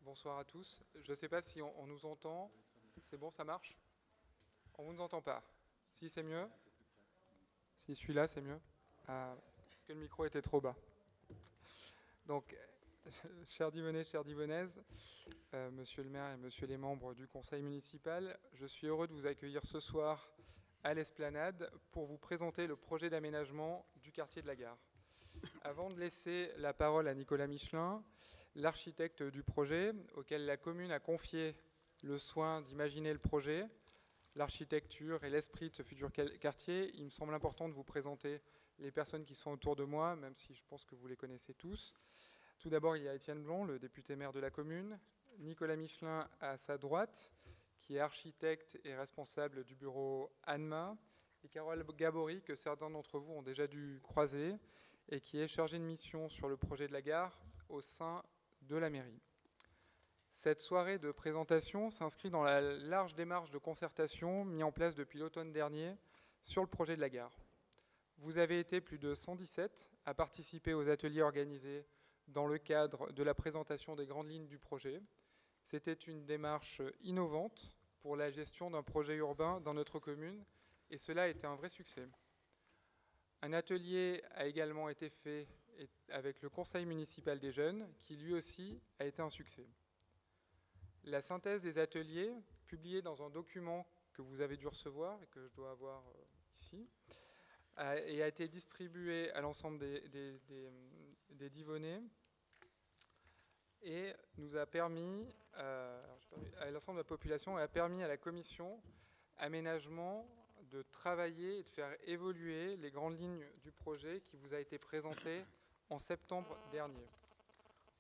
Bonsoir à tous. Je ne sais pas si on nous entend. C'est bon, ça marche? On ne nous entend pas. Si, c'est mieux? Si celui-là, c'est mieux? Parce que le micro était trop bas. Donc, chers Divonnais, chères Divonnaises, monsieur le maire et monsieur les membres du conseil municipal, je suis heureux de vous accueillir ce soir à l'Esplanade pour vous présenter le projet d'aménagement du quartier de la Gare. Avant de laisser la parole à Nicolas Michelin, l'architecte du projet, auquel la commune a confié le soin d'imaginer le projet, l'architecture et l'esprit de ce futur quartier, il me semble important de vous présenter les personnes qui sont autour de moi, même si je pense que vous les connaissez tous. Tout d'abord, il y a Étienne Blond, le député maire de la commune, Nicolas Michelin à sa droite, qui est architecte et responsable du bureau ANMA, et Carole Gabory, que certains d'entre vous ont déjà dû croiser, et qui est chargée de mission sur le projet de la gare au sein de la mairie. Cette soirée de présentation s'inscrit dans la large démarche de concertation mise en place depuis l'automne dernier sur le projet de la gare. Vous avez été plus de 117 à participer aux ateliers organisés dans le cadre de la présentation des grandes lignes du projet. C'était une démarche innovante pour la gestion d'un projet urbain dans notre commune et cela a été un vrai succès. Un atelier a également été fait avec le conseil municipal des jeunes qui lui aussi a été un succès. La synthèse des ateliers, publiée dans un document que vous avez dû recevoir et que je dois avoir ici, et a été distribuée à l'ensemble des Divonnais et nous a permis, à l'ensemble de la population, et a permis à la commission aménagement de travailler et de faire évoluer les grandes lignes du projet qui vous a été présenté en septembre dernier.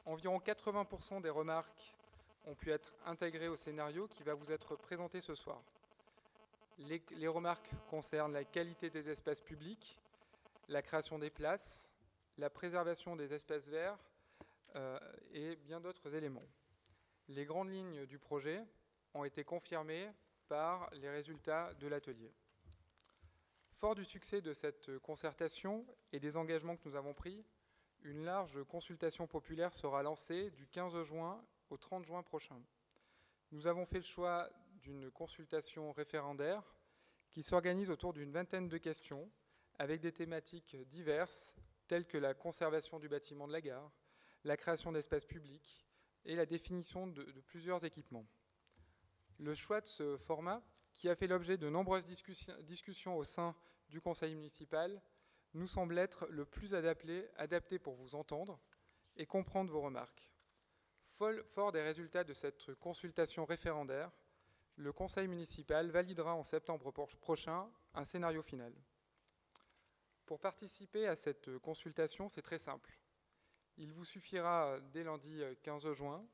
Environ 80% des remarques ont pu être intégrées au scénario qui va vous être présenté ce soir. Les remarques concernent la qualité des espaces publics, la création des places, la préservation des espaces verts et bien d'autres éléments. Les grandes lignes du projet ont été confirmées par les résultats de l'atelier. Fort du succès de cette concertation et des engagements que nous avons pris, une large consultation populaire sera lancée du 15 juin au 30 juin prochain. Nous avons fait le choix d'une consultation référendaire qui s'organise autour d'une vingtaine de questions avec des thématiques diverses telles que la conservation du bâtiment de la gare, la création d'espaces publics et la définition de plusieurs équipements. Le choix de ce format, qui a fait l'objet de nombreuses discussions au sein du conseil municipal, nous semble être le plus adapté pour vous entendre et comprendre vos remarques. Fort des résultats de cette consultation référendaire, le conseil municipal validera en septembre prochain un scénario final. Pour participer à cette consultation, c'est très simple. Il vous suffira, dès lundi 15 juin,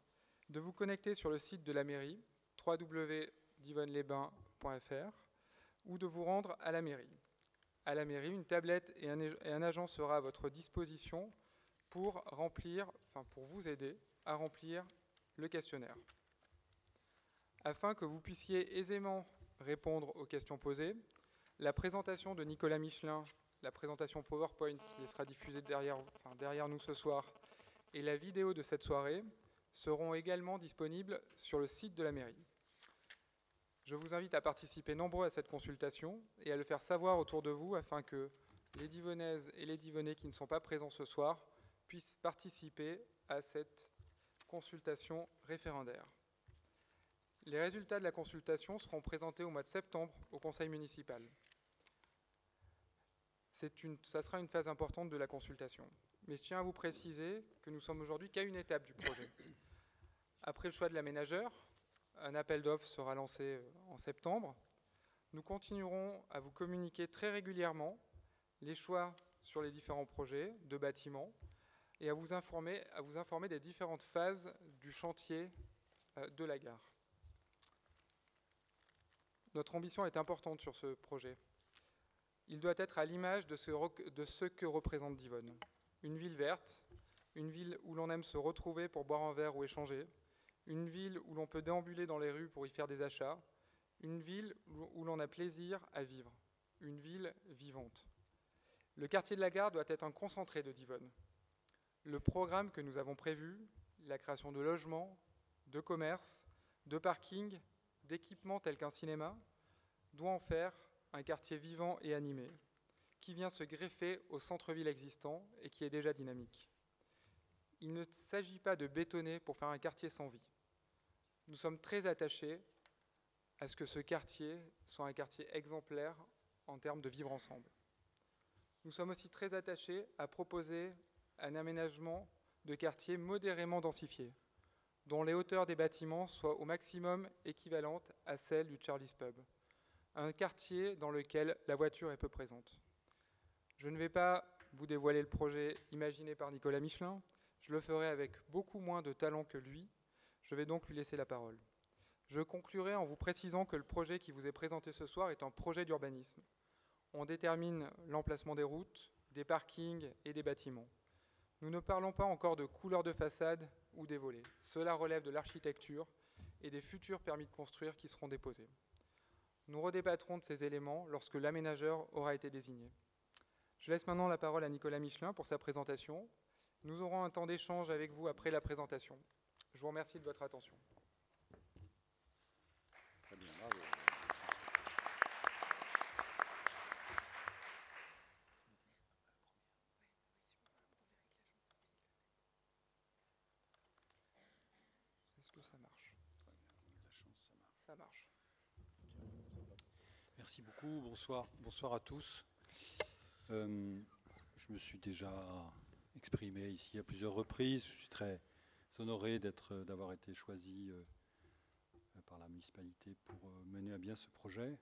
de vous connecter sur le site de la mairie, www.divonneslesbains.fr, ou de vous rendre à la mairie. À la mairie, une tablette et un agent sera à votre disposition pour vous aider à remplir le questionnaire. Afin que vous puissiez aisément répondre aux questions posées, la présentation de Nicolas Michelin, la présentation PowerPoint qui sera diffusée derrière nous ce soir, et la vidéo de cette soirée seront également disponibles sur le site de la mairie. Je vous invite à participer nombreux à cette consultation et à le faire savoir autour de vous afin que les Divonnaises et les Divonnais qui ne sont pas présents ce soir puissent participer à cette consultation référendaire. Les résultats de la consultation seront présentés au mois de septembre au conseil municipal. Ça sera une phase importante de la consultation. Mais je tiens à vous préciser que nous sommes aujourd'hui qu'à une étape du projet. Après le choix de l'aménageur, un appel d'offres sera lancé en septembre. Nous continuerons à vous communiquer très régulièrement les choix sur les différents projets de bâtiments et à vous informer des différentes phases du chantier de la gare. Notre ambition est importante sur ce projet. Il doit être à l'image de ce que représente Divonne. Une ville verte, une ville où l'on aime se retrouver pour boire un verre ou échanger, une ville où l'on peut déambuler dans les rues pour y faire des achats, une ville où l'on a plaisir à vivre, une ville vivante. Le quartier de la Gare doit être un concentré de Divonne. Le programme que nous avons prévu, la création de logements, de commerces, de parkings, d'équipements tels qu'un cinéma, doit en faire un quartier vivant et animé, qui vient se greffer au centre-ville existant et qui est déjà dynamique. Il ne s'agit pas de bétonner pour faire un quartier sans vie. Nous sommes très attachés à ce que ce quartier soit un quartier exemplaire en termes de vivre ensemble. Nous sommes aussi très attachés à proposer un aménagement de quartier modérément densifié, dont les hauteurs des bâtiments soient au maximum équivalentes à celles du Charlie's Pub. Un quartier dans lequel la voiture est peu présente. Je ne vais pas vous dévoiler le projet imaginé par Nicolas Michelin, je le ferai avec beaucoup moins de talent que lui, je vais donc lui laisser la parole. Je conclurai en vous précisant que le projet qui vous est présenté ce soir est un projet d'urbanisme. On détermine l'emplacement des routes, des parkings et des bâtiments. Nous ne parlons pas encore de couleur de façade ou des volets. Cela relève de l'architecture et des futurs permis de construire qui seront déposés. Nous redébattrons de ces éléments lorsque l'aménageur aura été désigné. Je laisse maintenant la parole à Nicolas Michelin pour sa présentation. Nous aurons un temps d'échange avec vous après la présentation. Je vous remercie de votre attention. Très bien, bravo. Est-ce que ça marche ? Ça marche. Merci beaucoup, bonsoir à tous. Je me suis déjà exprimé ici à plusieurs reprises. Je suis très honoré d'avoir été choisi par la municipalité pour mener à bien ce projet.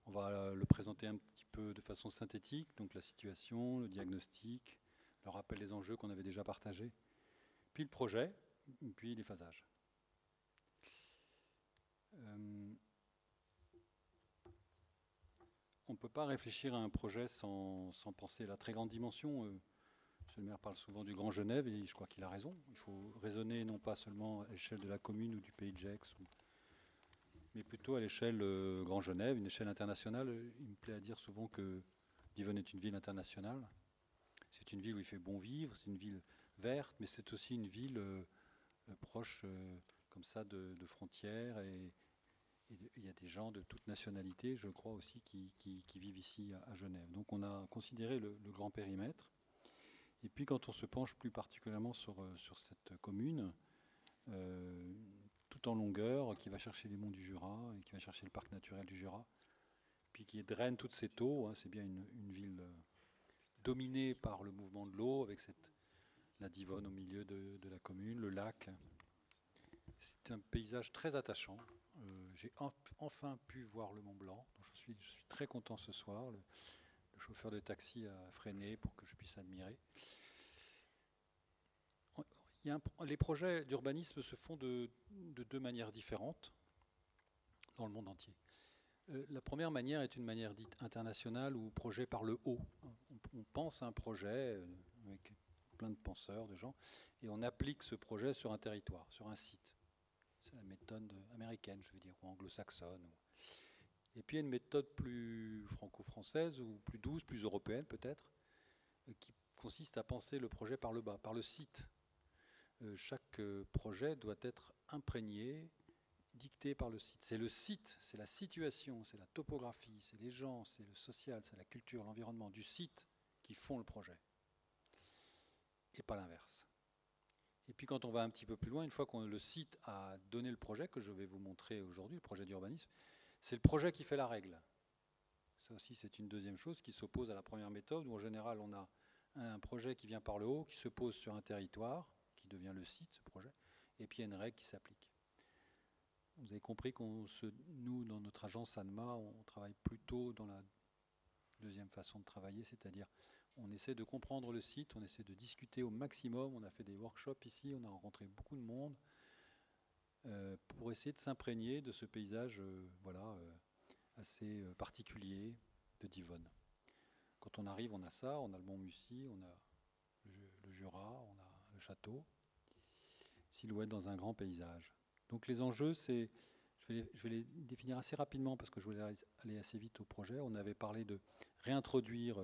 On va le présenter un petit peu de façon synthétique, donc la situation, le diagnostic, le rappel des enjeux qu'on avait déjà partagés, puis le projet, puis les phasages. On ne peut pas réfléchir à un projet sans penser à la très grande dimension. Monsieur le maire parle souvent du Grand Genève et je crois qu'il a raison. Il faut raisonner non pas seulement à l'échelle de la commune ou du pays de Gex, mais plutôt à l'échelle Grand Genève, une échelle internationale. Il me plaît à dire souvent que Divonne est une ville internationale. C'est une ville où il fait bon vivre, c'est une ville verte, mais c'est aussi une ville proche comme ça de frontières et il y a des gens de toute nationalité, je crois aussi, qui vivent ici à Genève. Donc on a considéré le grand périmètre. Et puis quand on se penche plus particulièrement sur cette commune, tout en longueur, qui va chercher les monts du Jura, et qui va chercher le parc naturel du Jura, puis qui draine toute cette eau, c'est bien une ville dominée par le mouvement de l'eau, avec la Divonne au milieu de la commune, le lac. C'est un paysage très attachant. J'ai enfin pu voir le Mont Blanc, donc je suis très content ce soir. Le chauffeur de taxi a freiné pour que je puisse admirer. Les projets d'urbanisme se font de deux manières différentes dans le monde entier. La première manière est une manière dite internationale ou projet par le haut. On pense à un projet avec plein de penseurs, de gens, et on applique ce projet sur un territoire, sur un site. C'est la méthode américaine, je veux dire, ou anglo-saxonne. Et puis il y a une méthode plus franco-française, ou plus douce, plus européenne peut-être, qui consiste à penser le projet par le bas, par le site. Chaque projet doit être imprégné, dicté par le site. C'est le site, c'est la situation, c'est la topographie, c'est les gens, c'est le social, c'est la culture, l'environnement du site qui font le projet. Et pas l'inverse. Et puis quand on va un petit peu plus loin, une fois que le site a donné le projet, que je vais vous montrer aujourd'hui, le projet d'urbanisme, c'est le projet qui fait la règle. Ça aussi, c'est une deuxième chose qui s'oppose à la première méthode, où en général, on a un projet qui vient par le haut, qui se pose sur un territoire, qui devient le site, ce projet, et puis il y a une règle qui s'applique. Vous avez compris nous, dans notre agence ANMA, on travaille plutôt dans la deuxième façon de travailler, c'est-à-dire on essaie de comprendre le site, on essaie de discuter au maximum, on a fait des workshops ici, on a rencontré beaucoup de monde, pour essayer de s'imprégner de ce paysage assez particulier de Divonne. Quand on arrive, on a ça, on a le Mont Mussy, on a le Jura, on a le château, silhouette dans un grand paysage. Donc les enjeux, je vais les définir assez rapidement parce que je voulais aller assez vite au projet. On avait parlé de réintroduire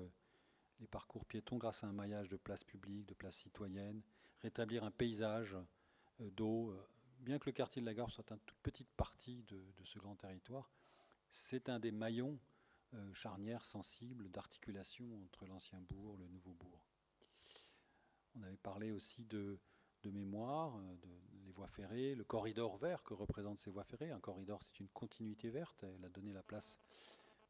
les parcours piétons grâce à un maillage de places publiques, de places citoyennes, rétablir un paysage d'eau bien que le quartier de la Gare soit une toute petite partie de ce grand territoire, c'est un des maillons charnières sensibles d'articulation entre l'ancien bourg et le nouveau bourg. On avait parlé aussi de mémoire, les voies ferrées, le corridor vert que représentent ces voies ferrées. Un corridor, c'est une continuité verte, elle a donné la place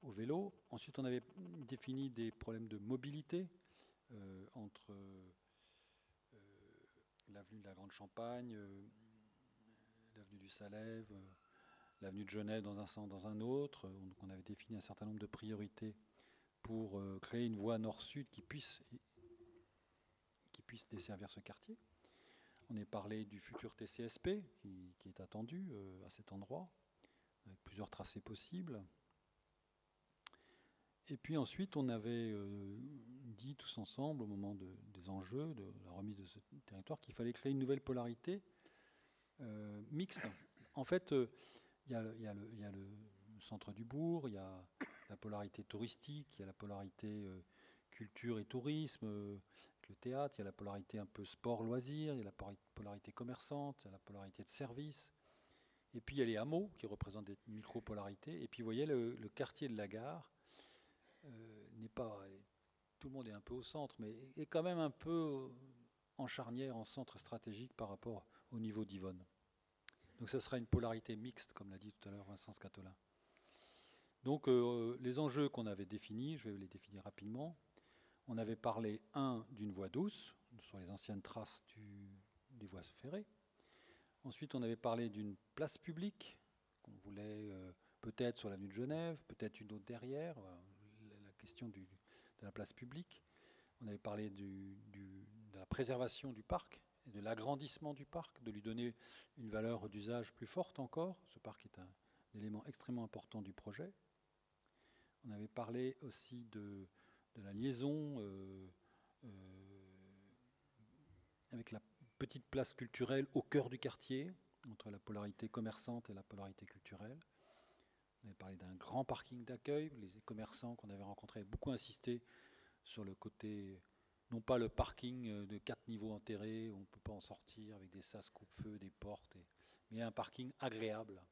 au vélo. Ensuite, on avait défini des problèmes de mobilité entre l'avenue de la Grande Champagne, l'avenue du Salève, l'avenue de Genève dans un sens, dans un autre. Donc on avait défini un certain nombre de priorités pour créer une voie nord-sud qui puisse desservir ce quartier. On a parlé du futur TCSP qui est attendu à cet endroit, avec plusieurs tracés possibles. Et puis ensuite, on avait dit tous ensemble, au moment des enjeux, de la remise de ce territoire, qu'il fallait créer une nouvelle polarité mixte. En fait, il y a le centre du bourg, il y a la polarité touristique, il y a la polarité culture et tourisme, le théâtre, il y a la polarité un peu sport-loisir, il y a la polarité commerçante, il y a la polarité de service. Et puis il y a les hameaux qui représentent des micro-polarités. Et puis vous voyez, le quartier de la Gare n'est pas... Tout le monde est un peu au centre, mais est quand même un peu en charnière, en centre stratégique par rapport au niveau d'Yvonne. Donc ce sera une polarité mixte, comme l'a dit tout à l'heure Vincent Scatolin. Donc les enjeux qu'on avait définis, je vais les définir rapidement. On avait parlé, d'une voie douce, sur les anciennes traces des voies ferrées. Ensuite, on avait parlé d'une place publique, qu'on voulait peut-être sur l'avenue de Genève, peut-être une autre derrière, la question de la place publique. On avait parlé de la préservation du parc et de l'agrandissement du parc, de lui donner une valeur d'usage plus forte encore. Ce parc est un élément extrêmement important du projet. On avait parlé aussi de la liaison avec la petite place culturelle au cœur du quartier, entre la polarité commerçante et la polarité culturelle. On avait parlé d'un grand parking d'accueil. Les commerçants qu'on avait rencontrés avaient beaucoup insisté sur le côté, non pas le parking de 4 niveaux enterrés, où on ne peut pas en sortir avec des sas coupe-feu, des portes, mais un parking agréable.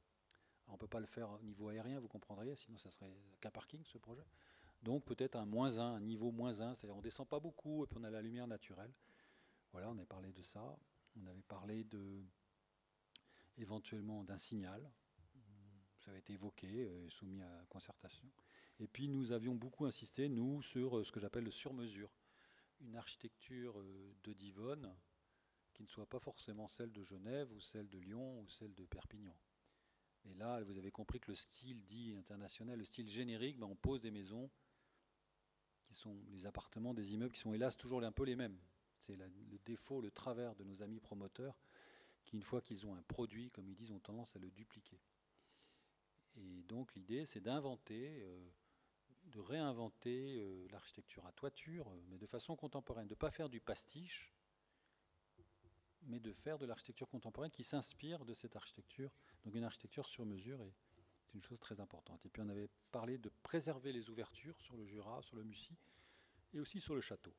Alors on ne peut pas le faire au niveau aérien, vous comprendriez, sinon ça serait qu'un parking, ce projet. Donc peut-être un niveau -1, c'est-à-dire on ne descend pas beaucoup et puis on a la lumière naturelle. Voilà, on avait parlé de ça. On avait parlé éventuellement d'un signal. Ça avait été évoqué, soumis à concertation. Et puis nous avions beaucoup insisté, nous, sur ce que j'appelle le sur-mesure. Une architecture de d'Yvonne qui ne soit pas forcément celle de Genève ou celle de Lyon ou celle de Perpignan. Et là, vous avez compris que le style dit international, le style générique, on pose des maisons qui sont les appartements, des immeubles qui sont hélas toujours un peu les mêmes. C'est le défaut, le travers de nos amis promoteurs qui, une fois qu'ils ont un produit, comme ils disent, ont tendance à le dupliquer. Et donc l'idée, c'est d'inventer, de réinventer l'architecture à toiture, mais de façon contemporaine, de ne pas faire du pastiche, mais de faire de l'architecture contemporaine qui s'inspire de cette architecture, donc une architecture sur mesure, et c'est une chose très importante. Et puis on avait parlé de préserver les ouvertures sur le Jura, sur le Mussy, et aussi sur le château.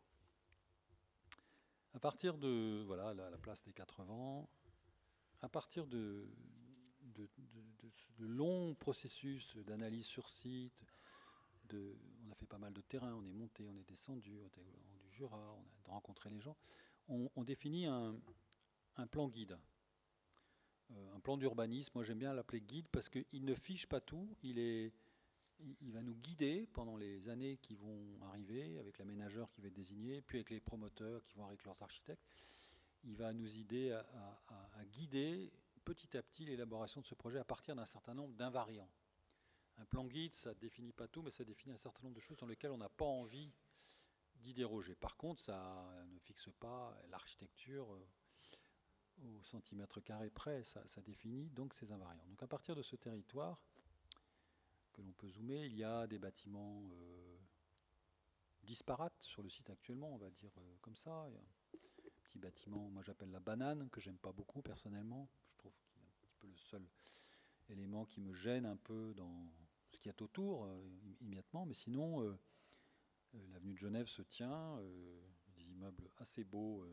À partir de la place des 4 vents, à partir de longs processus d'analyse sur site, on a fait pas mal de terrain, on est monté, on est descendu, on est du Jura, on a rencontré les gens, on définit un plan guide, un plan d'urbanisme. Moi j'aime bien l'appeler guide parce qu'il ne fiche pas tout, il va nous guider pendant les années qui vont arriver, avec l'aménageur qui va être désigné, puis avec les promoteurs qui vont avec leurs architectes. Il va nous aider à guider petit à petit l'élaboration de ce projet à partir d'un certain nombre d'invariants. Un plan guide, ça ne définit pas tout, mais ça définit un certain nombre de choses dans lesquelles on n'a pas envie d'y déroger. Par contre, ça ne fixe pas l'architecture au centimètre carré près, ça définit donc ces invariants. Donc à partir de ce territoire que l'on peut zoomer, il y a des bâtiments disparates sur le site actuellement, on va dire comme ça. Il y a un petit bâtiment, moi j'appelle la banane, que j'aime pas beaucoup personnellement. Je trouve qu'il est un petit peu le seul élément qui me gêne un peu dans ce qu'il y a autour immédiatement, mais sinon l'avenue de Genève se tient, des immeubles assez beaux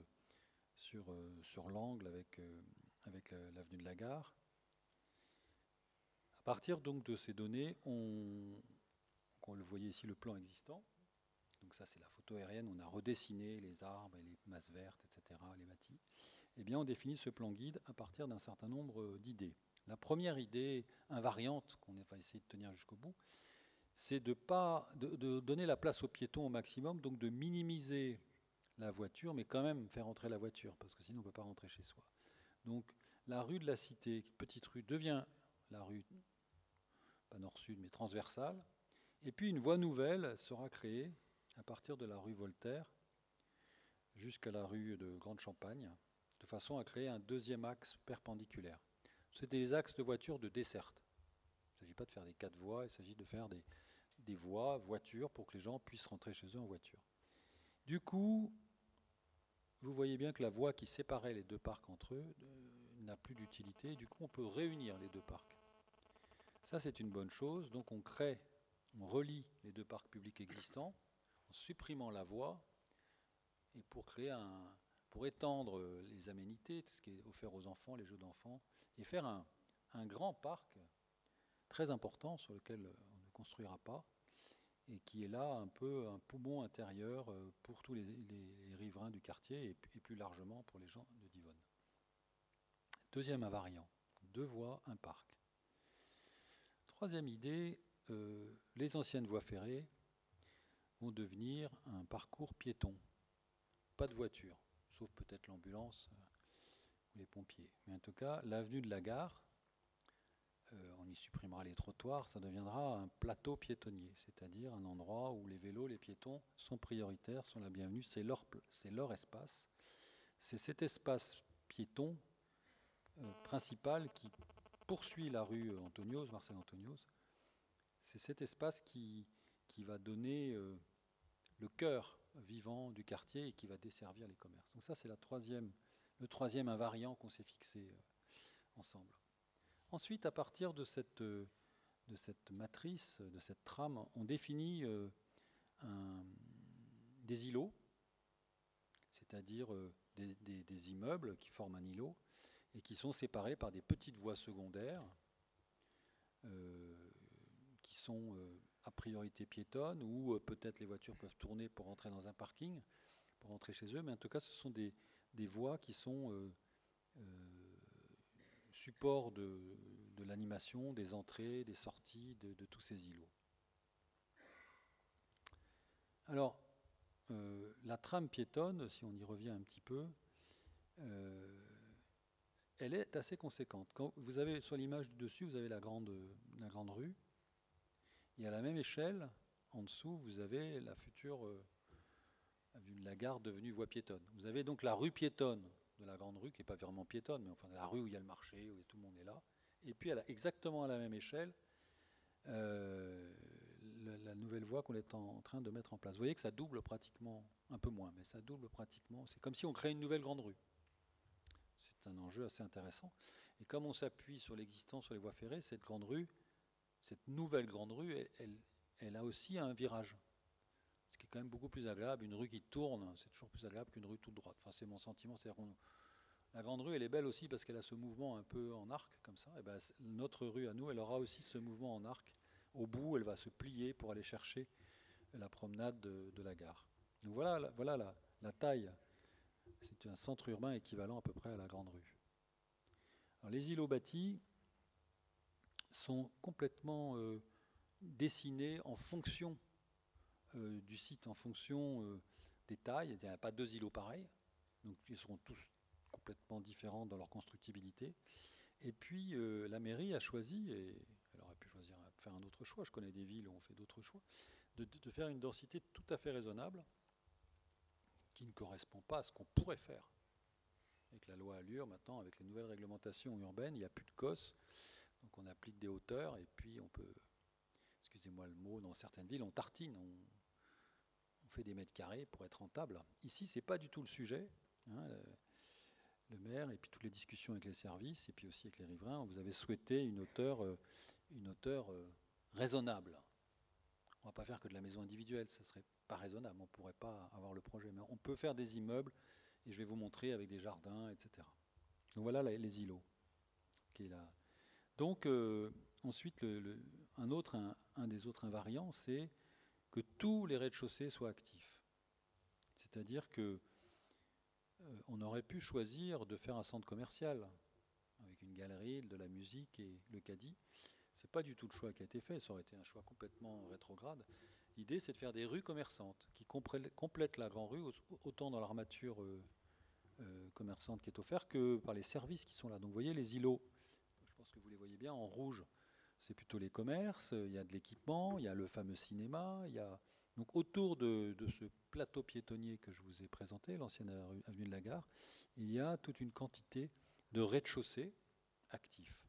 sur l'angle avec avec l'avenue de la Gare. À partir donc de ces données, on le voyait ici, le plan existant. Donc ça, c'est la photo aérienne. On a redessiné les arbres et les masses vertes, etc., les bâtis. Eh bien, on définit ce plan guide à partir d'un certain nombre d'idées. La première idée invariante qu'on va essayer de tenir jusqu'au bout, c'est de donner la place aux piétons au maximum, donc de minimiser la voiture, mais quand même faire entrer la voiture, parce que sinon on ne peut pas rentrer chez soi. Donc la rue de la Cité, petite rue, devient la rue, pas nord-sud, mais transversale, et puis une voie nouvelle sera créée à partir de la rue Voltaire jusqu'à la rue de Grande Champagne, de façon à créer un deuxième axe perpendiculaire. C'est des axes de voitures de desserte. Il ne s'agit pas de faire des 4 voies, il s'agit de faire des voies, voitures, pour que les gens puissent rentrer chez eux en voiture. Du coup, vous voyez bien que la voie qui séparait les deux parcs entre eux n'a plus d'utilité. Du coup, on peut réunir les deux parcs. Ça, c'est une bonne chose. Donc, on relie les deux parcs publics existants en supprimant la voie et pour étendre les aménités, tout ce qui est offert aux enfants, les jeux d'enfants, et faire un grand parc très important sur lequel on ne construira pas, et qui est là un peu un poumon intérieur pour tous les riverains du quartier et plus largement pour les gens de Divonne. Deuxième invariant, 2 voies, un parc. Troisième idée, les anciennes voies ferrées vont devenir un parcours piéton. Pas de voiture, sauf peut-être l'ambulance ou les pompiers. Mais en tout cas, l'avenue de la Gare, on y supprimera les trottoirs, ça deviendra un plateau piétonnier, c'est-à-dire un endroit où les vélos, les piétons sont prioritaires, sont la bienvenue, c'est leur espace. C'est cet espace piéton principal qui poursuit la rue Antonios, Marcel Antonios. C'est cet espace qui va donner le cœur vivant du quartier et qui va desservir les commerces. Donc ça, c'est le troisième invariant qu'on s'est fixé ensemble. Ensuite, à partir de cette matrice, de cette trame, on définit des îlots, c'est-à-dire des immeubles qui forment un îlot et qui sont séparés par des petites voies secondaires qui sont à priorité piétonne, ou peut-être les voitures peuvent tourner pour entrer dans un parking, pour rentrer chez eux, mais en tout cas ce sont des voies qui sont support de l'animation, des entrées, des sorties de tous ces îlots. Alors, la trame piétonne, si on y revient un petit peu, elle est assez conséquente. Quand vous avez sur l'image du dessus, vous avez la grande rue, et à la même échelle, en dessous, vous avez la future avenue de la Gare devenue voie piétonne. Vous avez donc la rue piétonne de la grande rue, qui n'est pas vraiment piétonne, mais enfin la rue où il y a le marché, où tout le monde est là. Et puis exactement à la même échelle, la nouvelle voie qu'on est en train de mettre en place. Vous voyez que ça double pratiquement, un peu moins, mais ça double pratiquement. C'est comme si on crée une nouvelle grande rue. C'est un enjeu assez intéressant. Et comme on s'appuie sur l'existence sur les voies ferrées, cette grande rue, cette nouvelle grande rue, elle a aussi un virage. Ce qui est quand même beaucoup plus agréable. Une rue qui tourne, c'est toujours plus agréable qu'une rue toute droite. Enfin, c'est mon sentiment. C'est-à-dire la grande rue, elle est belle aussi parce qu'elle a ce mouvement un peu en arc, comme ça. Et ben, notre rue à nous, elle aura aussi ce mouvement en arc. Au bout, elle va se plier pour aller chercher la promenade de la gare. Donc voilà la taille. C'est un centre urbain équivalent à peu près à la grande rue. Alors, les îlots bâtis sont complètement dessinés en fonction du site, en fonction des tailles. Il n'y a pas 2 îlots pareils, donc ils seront tous complètement différents dans leur constructibilité. Et puis la mairie a choisi, et elle aurait pu choisir faire un autre choix, je connais des villes où on fait d'autres choix, de faire une densité tout à fait raisonnable, qui ne correspond pas à ce qu'on pourrait faire. Avec la loi Allure, maintenant, avec les nouvelles réglementations urbaines, il n'y a plus de COS, donc on applique des hauteurs, et puis on peut, excusez-moi le mot, dans certaines villes, on tartine, on fait des mètres carrés pour être rentable. Ici, ce n'est pas du tout le sujet. Le maire, et puis toutes les discussions avec les services, et puis aussi avec les riverains, vous avez souhaité une hauteur raisonnable. On ne va pas faire que de la maison individuelle, ce ne serait pas raisonnable, on ne pourrait pas avoir le projet. Mais on peut faire des immeubles, et je vais vous montrer avec des jardins, etc. Donc voilà les îlots qui est là. Donc ensuite, un des autres invariants, c'est que tous les rez-de-chaussée soient actifs. C'est-à-dire que on aurait pu choisir de faire un centre commercial avec une galerie, de la musique et le caddie. C'est pas du tout le choix qui a été fait, ça aurait été un choix complètement rétrograde. L'idée, c'est de faire des rues commerçantes qui complètent la grande rue, autant dans l'armature commerçante qui est offerte que par les services qui sont là. Donc vous voyez les îlots, je pense que vous les voyez bien, en rouge, c'est plutôt les commerces, il y a de l'équipement, il y a le fameux cinéma, il y a... Donc autour de ce plateau piétonnier que je vous ai présenté, l'ancienne avenue de la Gare, il y a toute une quantité de rez-de-chaussée actifs.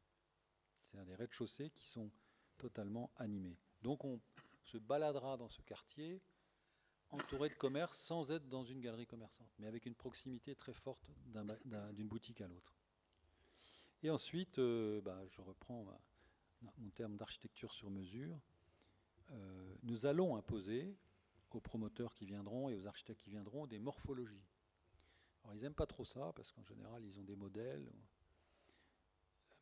C'est-à-dire des rez-de-chaussée qui sont totalement animés. Donc on se baladera dans ce quartier entouré de commerces sans être dans une galerie commerçante, mais avec une proximité très forte d'une boutique à l'autre. Et ensuite, je reprends mon terme d'architecture sur mesure. Nous allons imposer aux promoteurs qui viendront et aux architectes qui viendront des morphologies. Alors ils n'aiment pas trop ça, parce qu'en général, ils ont des modèles.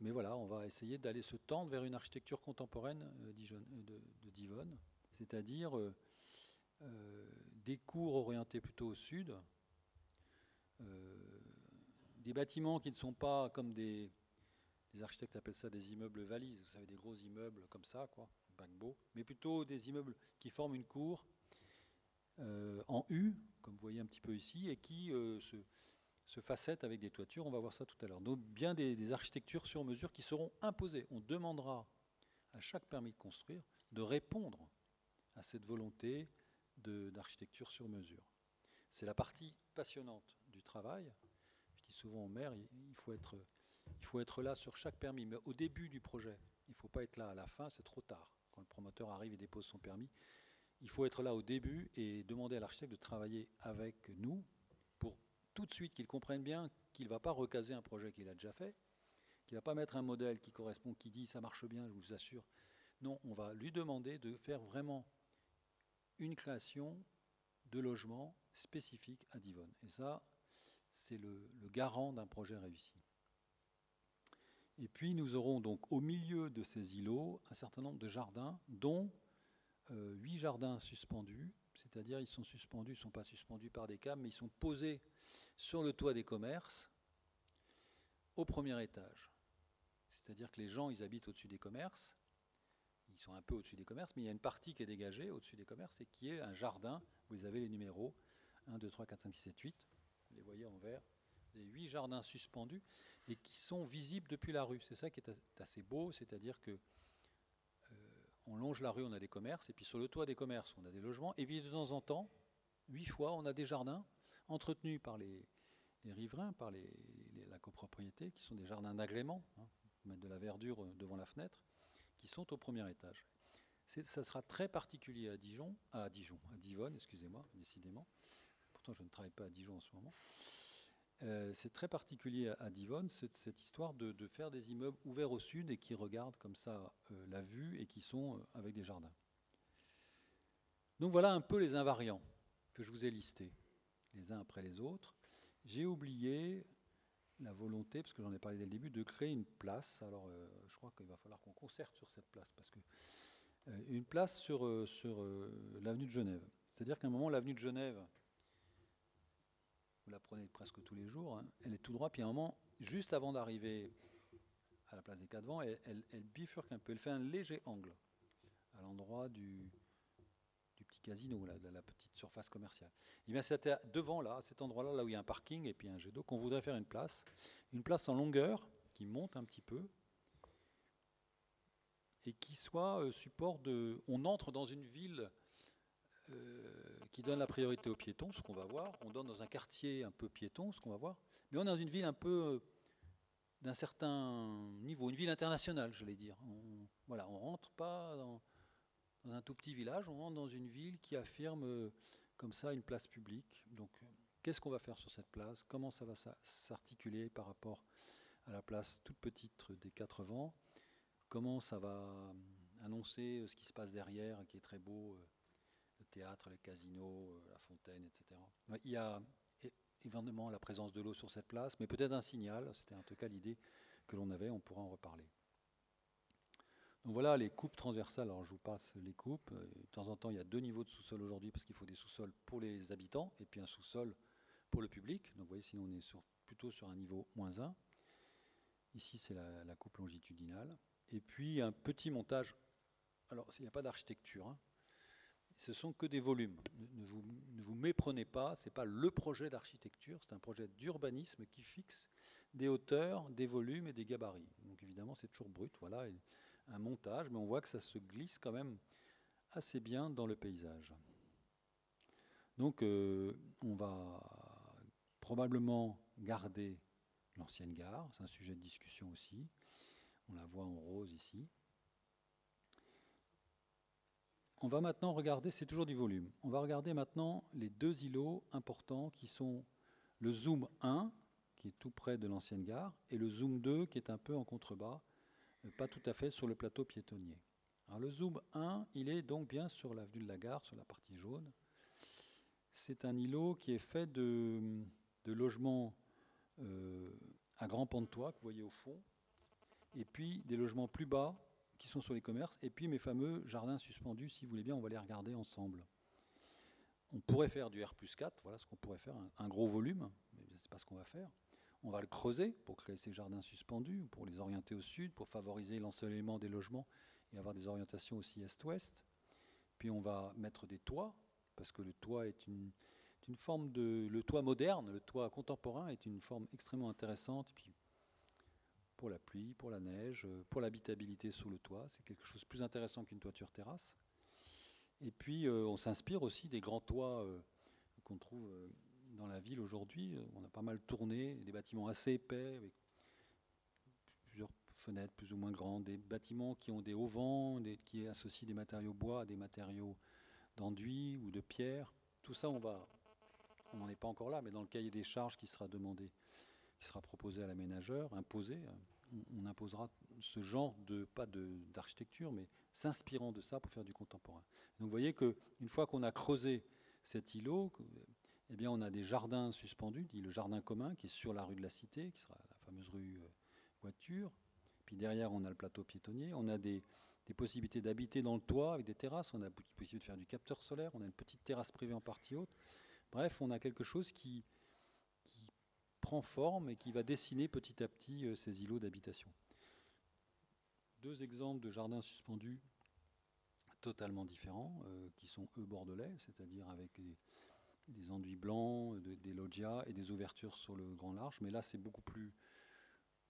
Mais voilà, on va essayer d'aller se tendre vers une architecture contemporaine de Divonne, c'est-à-dire des cours orientés plutôt au sud, des bâtiments qui ne sont pas comme des architectes appellent ça des immeubles valises, vous savez, des gros immeubles comme ça, quoi, paquebots, mais plutôt des immeubles qui forment une cour en U, comme vous voyez un petit peu ici, et qui se facettent avec des toitures. On va voir ça tout à l'heure. Donc bien des architectures sur mesure qui seront imposées. On demandera à chaque permis de construire de répondre à cette volonté d'architecture sur mesure. C'est la partie passionnante du travail. Je dis souvent au maire, il faut être là sur chaque permis, mais au début du projet. Il ne faut pas être là à la fin, c'est trop tard. Quand le promoteur arrive et dépose son permis, il faut être là au début et demander à l'architecte de travailler avec nous pour tout de suite qu'il comprenne bien qu'il ne va pas recaser un projet qu'il a déjà fait, qu'il ne va pas mettre un modèle qui correspond, qui dit ça marche bien, je vous assure. Non, on va lui demander de faire vraiment une création de logement spécifique à Divonne. Et ça, c'est le garant d'un projet réussi. Et puis nous aurons donc au milieu de ces îlots un certain nombre de jardins, dont 8 jardins suspendus, c'est-à-dire ils sont suspendus, ils ne sont pas suspendus par des câbles, mais ils sont posés sur le toit des commerces au premier étage. C'est-à-dire que les gens, ils habitent au-dessus des commerces, ils sont un peu au-dessus des commerces, mais il y a une partie qui est dégagée au-dessus des commerces et qui est un jardin. Vous avez les numéros 1, 2, 3, 4, 5, 6, 7, 8. Vous les voyez en vert. Les 8 jardins suspendus et qui sont visibles depuis la rue. C'est ça qui est assez beau, c'est-à-dire que on longe la rue, on a des commerces, et puis sur le toit des commerces, on a des logements, et puis de temps en temps, 8 fois, on a des jardins entretenus par les riverains, par la copropriété, qui sont des jardins d'agrément, mettre de la verdure devant la fenêtre, qui sont au premier étage. Ça sera très particulier à Divonne, excusez-moi, décidément. Pourtant, je ne travaille pas à Dijon en ce moment. C'est très particulier à Divonne, cette histoire de faire des immeubles ouverts au sud et qui regardent comme ça la vue et qui sont avec des jardins. Donc voilà un peu les invariants que je vous ai listés, les uns après les autres. J'ai oublié la volonté, parce que j'en ai parlé dès le début, de créer une place. Alors je crois qu'il va falloir qu'on concerte sur cette place, parce que une place sur l'avenue de Genève. C'est-à-dire qu'à un moment, l'avenue de Genève, vous la prenez presque tous les jours, hein, elle est tout droit, puis à un moment, juste avant d'arriver à la place des Quatre-Vents, elle bifurque un peu, elle fait un léger angle à l'endroit du petit casino, de la petite surface commerciale. Et bien c'est devant là, à cet endroit-là, là où il y a un parking et puis un jet d'eau, qu'on voudrait faire une place en longueur qui monte un petit peu et qui soit support de... On entre dans une ville qui donne la priorité aux piétons, ce qu'on va voir. On donne dans un quartier un peu piéton, ce qu'on va voir. Mais on est dans une ville un peu d'un certain niveau, une ville internationale, j'allais dire. On rentre pas dans un tout petit village, on rentre dans une ville qui affirme comme ça une place publique. Donc, qu'est-ce qu'on va faire sur cette place? Comment ça va s'articuler par rapport à la place toute petite des Quatre-Vents? Comment ça va annoncer ce qui se passe derrière, qui est très beau, le théâtre, le casino, la fontaine, etc. éventuellement la présence de l'eau sur cette place, mais peut-être un signal. C'était en tout cas l'idée que l'on avait, on pourra en reparler. Donc voilà les coupes transversales. Alors je vous passe les coupes. De temps en temps, il y a 2 niveaux de sous-sol aujourd'hui parce qu'il faut des sous-sols pour les habitants et puis un sous-sol pour le public. Donc vous voyez, sinon on est plutôt sur un niveau -1. Ici, c'est la coupe longitudinale. Et puis un petit montage. Alors il n'y a pas d'architecture, hein. Ce sont que des volumes. Ne vous méprenez pas, ce n'est pas le projet d'architecture, c'est un projet d'urbanisme qui fixe des hauteurs, des volumes et des gabarits. Donc évidemment, c'est toujours brut, voilà, un montage, mais on voit que ça se glisse quand même assez bien dans le paysage. Donc on va probablement garder l'ancienne gare, c'est un sujet de discussion aussi. On la voit en rose ici. On va maintenant regarder, c'est toujours du volume, on va regarder maintenant les 2 îlots importants qui sont le zoom 1, qui est tout près de l'ancienne gare, et le zoom 2, qui est un peu en contrebas, pas tout à fait sur le plateau piétonnier. Alors le zoom 1, il est donc bien sur l'avenue de la Gare, sur la partie jaune. C'est un îlot qui est fait de logements à grands pans de toit, que vous voyez au fond, et puis des logements plus bas, qui sont sur les commerces, et puis mes fameux jardins suspendus, si vous voulez bien, on va les regarder ensemble. On pourrait faire du R+4, voilà ce qu'on pourrait faire, un gros volume, mais ce n'est pas ce qu'on va faire. On va le creuser pour créer ces jardins suspendus, pour les orienter au sud, pour favoriser l'ensoleillement des logements et avoir des orientations aussi est-ouest. Puis on va mettre des toits, parce que le toit est une forme de... Le toit moderne, le toit contemporain est une forme extrêmement intéressante, et puis pour la pluie, pour la neige, pour l'habitabilité sous le toit. C'est quelque chose de plus intéressant qu'une toiture terrasse. Et puis, on s'inspire aussi des grands toits qu'on trouve dans la ville aujourd'hui. On a pas mal tourné, des bâtiments assez épais, avec plusieurs fenêtres plus ou moins grandes, des bâtiments qui ont des auvents, qui associent des matériaux bois à des matériaux d'enduit ou de pierre. Tout ça, on n'en est pas encore là, mais dans le cahier des charges qui sera demandé, qui sera proposé à l'aménageur, imposé, on imposera ce genre pas d'architecture, mais s'inspirant de ça pour faire du contemporain. Donc vous voyez qu'une fois qu'on a creusé cet îlot, eh bien on a des jardins suspendus, dit le jardin commun, qui est sur la rue de la Cité, qui sera la fameuse rue Voiture. Puis derrière, on a le plateau piétonnier. On a des possibilités d'habiter dans le toit avec des terrasses. On a la possibilité de faire du capteur solaire. On a une petite terrasse privée en partie haute. Bref, on a quelque chose qui prend forme et qui va dessiner petit à petit ces îlots d'habitation. 2 exemples de jardins suspendus totalement différents, qui sont eux bordelais, c'est-à-dire avec des enduits blancs, des loggias et des ouvertures sur le grand large. Mais là, c'est beaucoup plus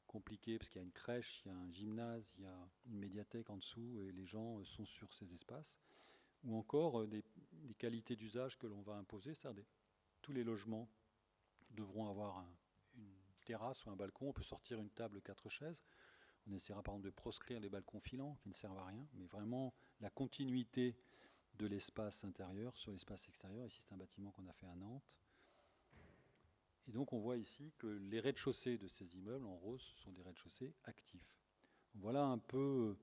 compliqué parce qu'il y a une crèche, il y a un gymnase, il y a une médiathèque en dessous et les gens sont sur ces espaces. Ou encore des qualités d'usage que l'on va imposer, c'est-à-dire tous les logements devront avoir une terrasse ou un balcon. On peut sortir une table 4 chaises. On essaiera par exemple de proscrire les balcons filants qui ne servent à rien, mais vraiment la continuité de l'espace intérieur sur l'espace extérieur. Ici, c'est un bâtiment qu'on a fait à Nantes. Et donc, on voit ici que les rez-de-chaussée de ces immeubles en rose, ce sont des rez-de-chaussée actifs. Donc, voilà un peu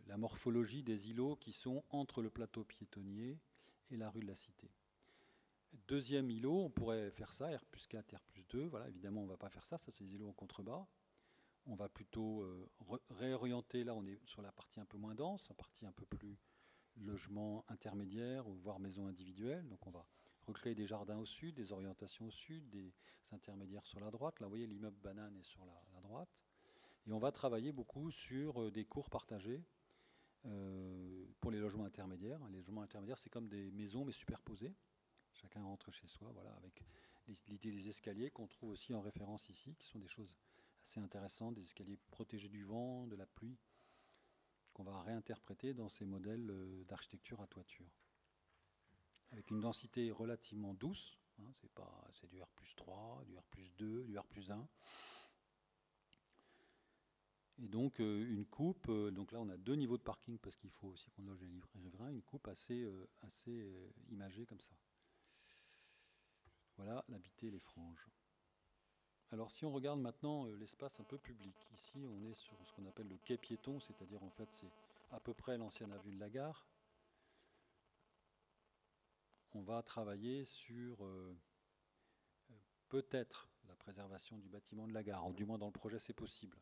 la morphologie des îlots qui sont entre le plateau piétonnier et la rue de la Cité. 2e îlot, on pourrait faire ça, R+4, R+2. Voilà, évidemment, on ne va pas faire ça, c'est des îlots en contrebas. On va plutôt réorienter, là on est sur la partie un peu moins dense, la partie un peu plus logement intermédiaire, ou voire maison individuelle. Donc on va recréer des jardins au sud, des orientations au sud, des intermédiaires sur la droite. Là vous voyez l'immeuble banane est sur la droite. Et on va travailler beaucoup sur des cours partagés pour les logements intermédiaires. Les logements intermédiaires, c'est comme des maisons mais superposées. Chacun rentre chez soi, voilà, avec l'idée des escaliers qu'on trouve aussi en référence ici, qui sont des choses assez intéressantes, des escaliers protégés du vent, de la pluie, qu'on va réinterpréter dans ces modèles d'architecture à toiture. Avec une densité relativement douce, hein, c'est du R+3, du R+2, du R+1. Et donc une coupe, donc là on a 2 niveaux de parking parce qu'il faut aussi qu'on loge les riverains, une coupe assez imagée comme ça. Voilà l'habité et les franges. Alors si on regarde maintenant l'espace un peu public, ici on est sur ce qu'on appelle le quai piéton, c'est-à-dire en fait c'est à peu près l'ancienne avenue de la Gare. On va travailler sur peut-être la préservation du bâtiment de la gare, ou du moins dans le projet c'est possible.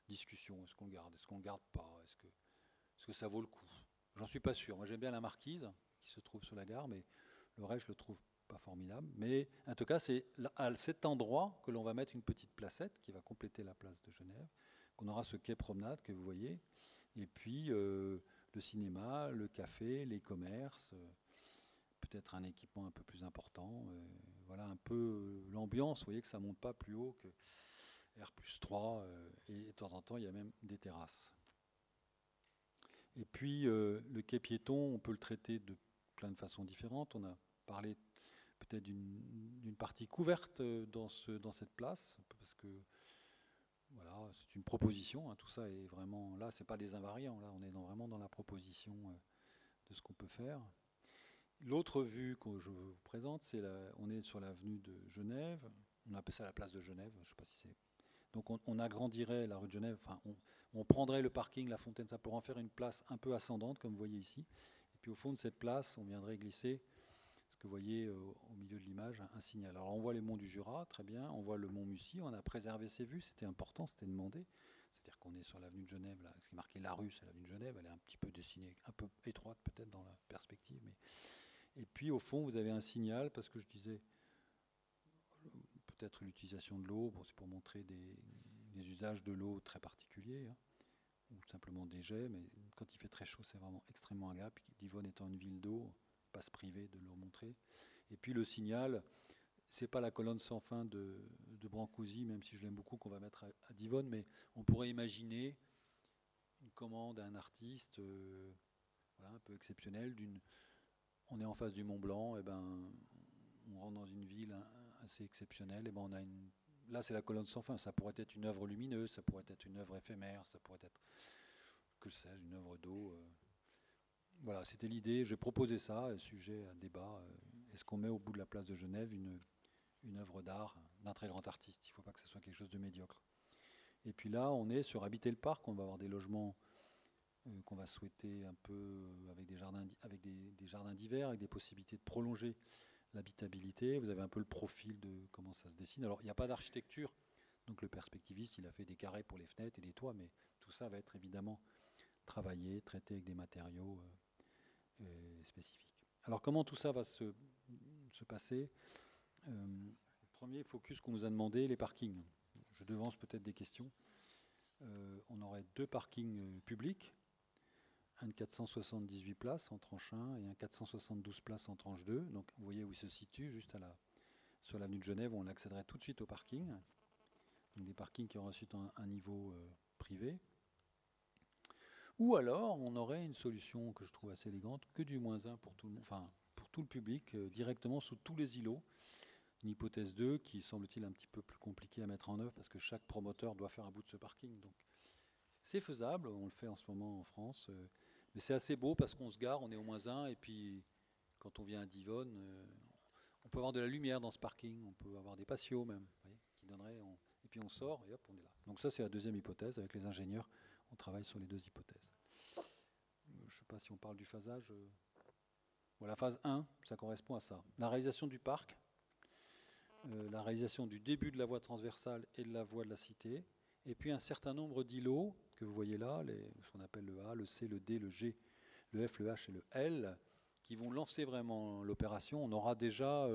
Discussion, est-ce qu'on le garde, est-ce qu'on le garde pas, est-ce que ça vaut le coup? J'en suis pas sûr. Moi j'aime bien la marquise qui se trouve sur la gare, mais le reste je le trouve pas formidable. Mais en tout cas c'est à cet endroit que l'on va mettre une petite placette qui va compléter la place de Genève, qu'on aura ce quai promenade que vous voyez, et puis le cinéma, le café, les commerces, peut-être un équipement un peu plus important. Voilà un peu l'ambiance. Vous voyez que ça monte pas plus haut que R+3, et de temps en temps il y a même des terrasses. Et puis le quai piéton, on peut le traiter de plein de façons différentes. On a parlé peut-être d'une partie couverte dans cette place, parce que voilà, c'est une proposition. Tout ça est vraiment là, c'est pas des invariants. Là, on est vraiment dans la proposition de ce qu'on peut faire. L'autre vue que je vous présente, on est sur l'avenue de Genève. On appelle ça la place de Genève. Je sais pas si c'est. Donc on agrandirait la rue de Genève. Enfin, on prendrait le parking, la fontaine, ça pour en faire une place un peu ascendante, comme vous voyez ici. Et puis au fond de cette place, on viendrait glisser, ce que vous voyez au milieu de l'image, un signal. Alors on voit les monts du Jura, très bien. On voit le mont Mussy. On a préservé ces vues. C'était important, c'était demandé. C'est-à-dire qu'on est sur l'avenue de Genève, là, ce qui est marqué la rue, c'est l'avenue de Genève. Elle est un petit peu dessinée, un peu étroite peut-être dans la perspective. Et puis au fond, vous avez un signal, parce que je disais peut-être l'utilisation de l'eau. Bon, c'est pour montrer des usages de l'eau très particuliers, ou simplement des jets, mais quand il fait très chaud, c'est vraiment extrêmement agréable. Divonne étant une ville d'eau, pas se priver de le montrer. Et puis le signal, c'est pas la colonne sans fin de Brancusi, même si je l'aime beaucoup, qu'on va mettre à Divonne, mais on pourrait imaginer une commande à un artiste voilà, un peu exceptionnel. On est en face du Mont Blanc, et ben, on rentre dans une ville assez exceptionnelle, et ben on a là c'est la colonne sans fin. Ça pourrait être une œuvre lumineuse, ça pourrait être une œuvre éphémère, ça pourrait être, que sais-je, une œuvre d'eau. Voilà, c'était l'idée. J'ai proposé ça, sujet à débat. Est-ce qu'on met au bout de la place de Genève une œuvre d'art d'un très grand artiste? Il ne faut pas que ce soit quelque chose de médiocre. Et puis là, on est sur Habiter le parc. On va avoir des logements qu'on va souhaiter un peu avec des jardins d'hiver, avec des possibilités de prolonger l'habitabilité. Vous avez un peu le profil de comment ça se dessine. Alors, il n'y a pas d'architecture, donc le perspectiviste, il a fait des carrés pour les fenêtres et des toits, mais tout ça va être évidemment travaillé, traité avec des matériaux spécifiques. Alors, comment tout ça va se passer? Premier focus qu'on nous a demandé, les parkings. Je devance peut-être des questions. On aurait 2 parkings publics, un de 478 places en tranche 1 et un 472 places en tranche 2. Donc vous voyez où il se situe, juste sur l'avenue de Genève, où on accéderait tout de suite au parking. Donc des parkings qui auraient ensuite un niveau privé. Ou alors on aurait une solution que je trouve assez élégante, que du -1 pour tout le monde, enfin pour tout le public, directement sous tous les îlots. Une hypothèse 2 qui semble-t-il un petit peu plus compliquée à mettre en œuvre parce que chaque promoteur doit faire un bout de ce parking. Donc c'est faisable, on le fait en ce moment en France. Mais c'est assez beau parce qu'on se gare, on est au -1, et puis quand on vient à Divonne, on peut avoir de la lumière dans ce parking, on peut avoir des patios même, vous voyez, qui donneraient, et puis on sort et hop, on est là. Donc ça c'est la deuxième hypothèse, avec les ingénieurs, on travaille sur les 2 hypothèses. Je ne sais pas si on parle du phasage. Bon, la phase 1, ça correspond à ça. La réalisation du parc, la réalisation du début de la voie transversale et de la voie de la cité, et puis un certain nombre d'îlots que vous voyez là, ce qu'on appelle le A, le C, le D, le G, le F, le H et le L, qui vont lancer vraiment l'opération. On aura déjà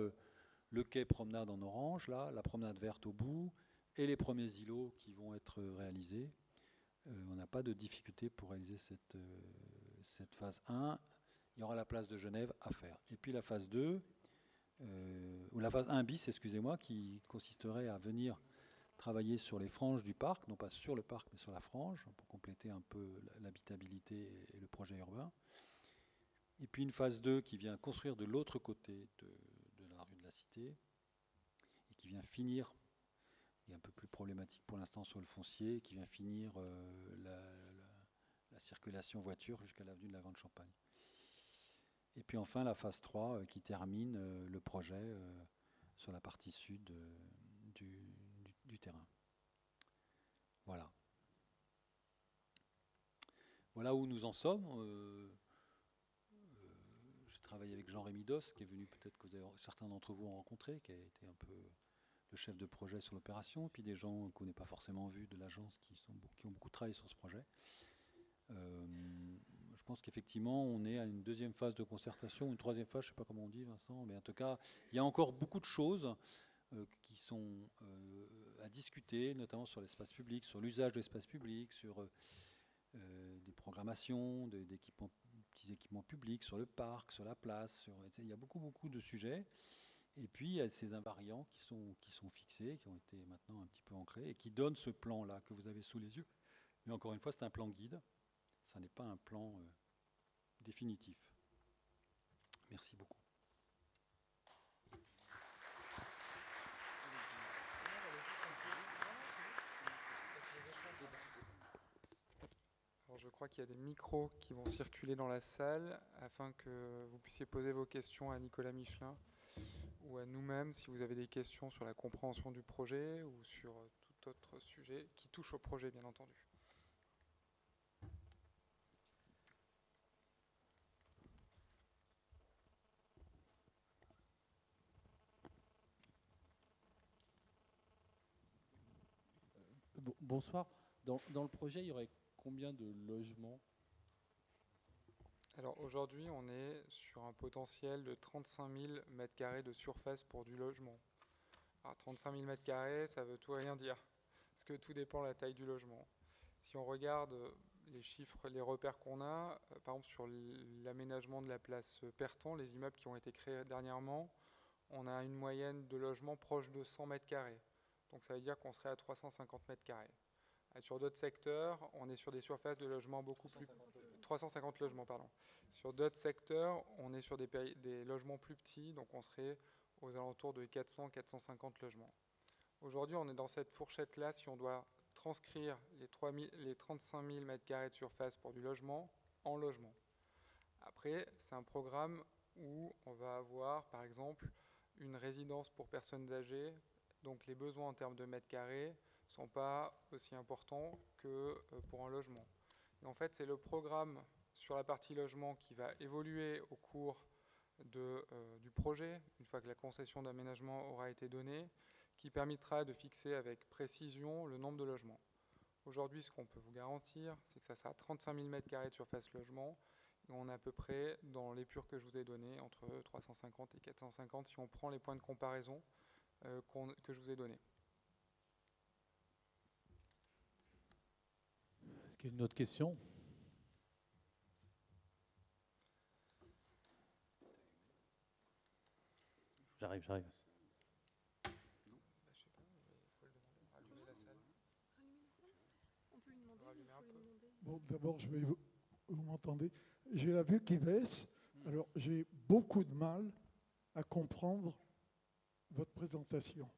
le quai promenade en orange, là, la promenade verte au bout, et les premiers îlots qui vont être réalisés. On n'a pas de difficulté pour réaliser cette phase 1. Il y aura la place de Genève à faire. Et puis la phase 2, ou la phase 1 bis, excusez-moi, qui consisterait à venir travailler sur les franges du parc, non pas sur le parc, mais sur la frange, pour compléter un peu l'habitabilité et le projet urbain. Et puis une phase 2 qui vient construire de l'autre côté de la rue de la Cité, et qui vient finir, et un peu plus problématique pour l'instant sur le foncier, qui vient finir la circulation voiture jusqu'à l'avenue de la Grande Champagne. Et puis enfin la phase 3 qui termine le projet sur la partie sud du terrain. Voilà. Voilà où nous en sommes. J'ai travaillé avec Jean-Rémy Doss, qui est venu, peut-être que certains d'entre vous ont rencontré, qui a été un peu le chef de projet sur l'opération, puis des gens qu'on n'est pas forcément vus de l'agence qui ont beaucoup travaillé sur ce projet. Je pense qu'effectivement, on est à une deuxième phase de concertation, une troisième phase, je ne sais pas comment on dit, Vincent, mais en tout cas, il y a encore beaucoup de choses qui sont à discuter, notamment sur l'espace public, sur l'usage de l'espace public, sur des programmations, des petits équipements publics, sur le parc, sur la place. Il y a beaucoup de sujets. Et puis, il y a ces invariants qui sont fixés, qui ont été maintenant un petit peu ancrés, et qui donnent ce plan-là que vous avez sous les yeux. Mais encore une fois, c'est un plan guide. Ça n'est pas un plan définitif. Merci beaucoup. Alors, je crois qu'il y a des micros qui vont circuler dans la salle afin que vous puissiez poser vos questions à Nicolas Michelin ou à nous-mêmes si vous avez des questions sur la compréhension du projet ou sur tout autre sujet qui touche au projet, bien entendu. Bonsoir. Dans le projet, il y aurait combien de logements? Alors aujourd'hui, on est sur un potentiel de 35 000 m² de surface pour du logement. Alors 35 000 m², ça veut tout et rien dire, parce que tout dépend de la taille du logement. Si on regarde les chiffres, les repères qu'on a, par exemple sur l'aménagement de la place Pertan, les immeubles qui ont été créés dernièrement, on a une moyenne de logements proche de 100 m². Donc ça veut dire qu'on serait à 350 m². Sur d'autres secteurs, on est sur des surfaces de logements beaucoup plus... 350 logements, pardon. Sur d'autres secteurs, on est sur des logements plus petits, donc on serait aux alentours de 400-450 logements. Aujourd'hui, on est dans cette fourchette-là si on doit transcrire les 35 000 m² de surface pour du logement en logement. Après, c'est un programme où on va avoir, par exemple, une résidence pour personnes âgées, donc les besoins en termes de mètres carrés ne sont pas aussi importants que pour un logement. Et en fait, c'est le programme sur la partie logement qui va évoluer au cours du projet, une fois que la concession d'aménagement aura été donnée, qui permettra de fixer avec précision le nombre de logements. Aujourd'hui, ce qu'on peut vous garantir, c'est que ça sera 35 000 m² de surface logement, et on est à peu près dans l'épure que je vous ai donné, entre 350 et 450, si on prend les points de comparaison que je vous ai donnés. Est-ce qu'il y a une autre question? J'arrive. Je sais pas, il faut le demander. Rallumer la salle. On peut lui demander, il faut lui demander. Bon, d'abord, vous m'entendez? J'ai la vue qui baisse, alors j'ai beaucoup de mal à comprendre votre présentation.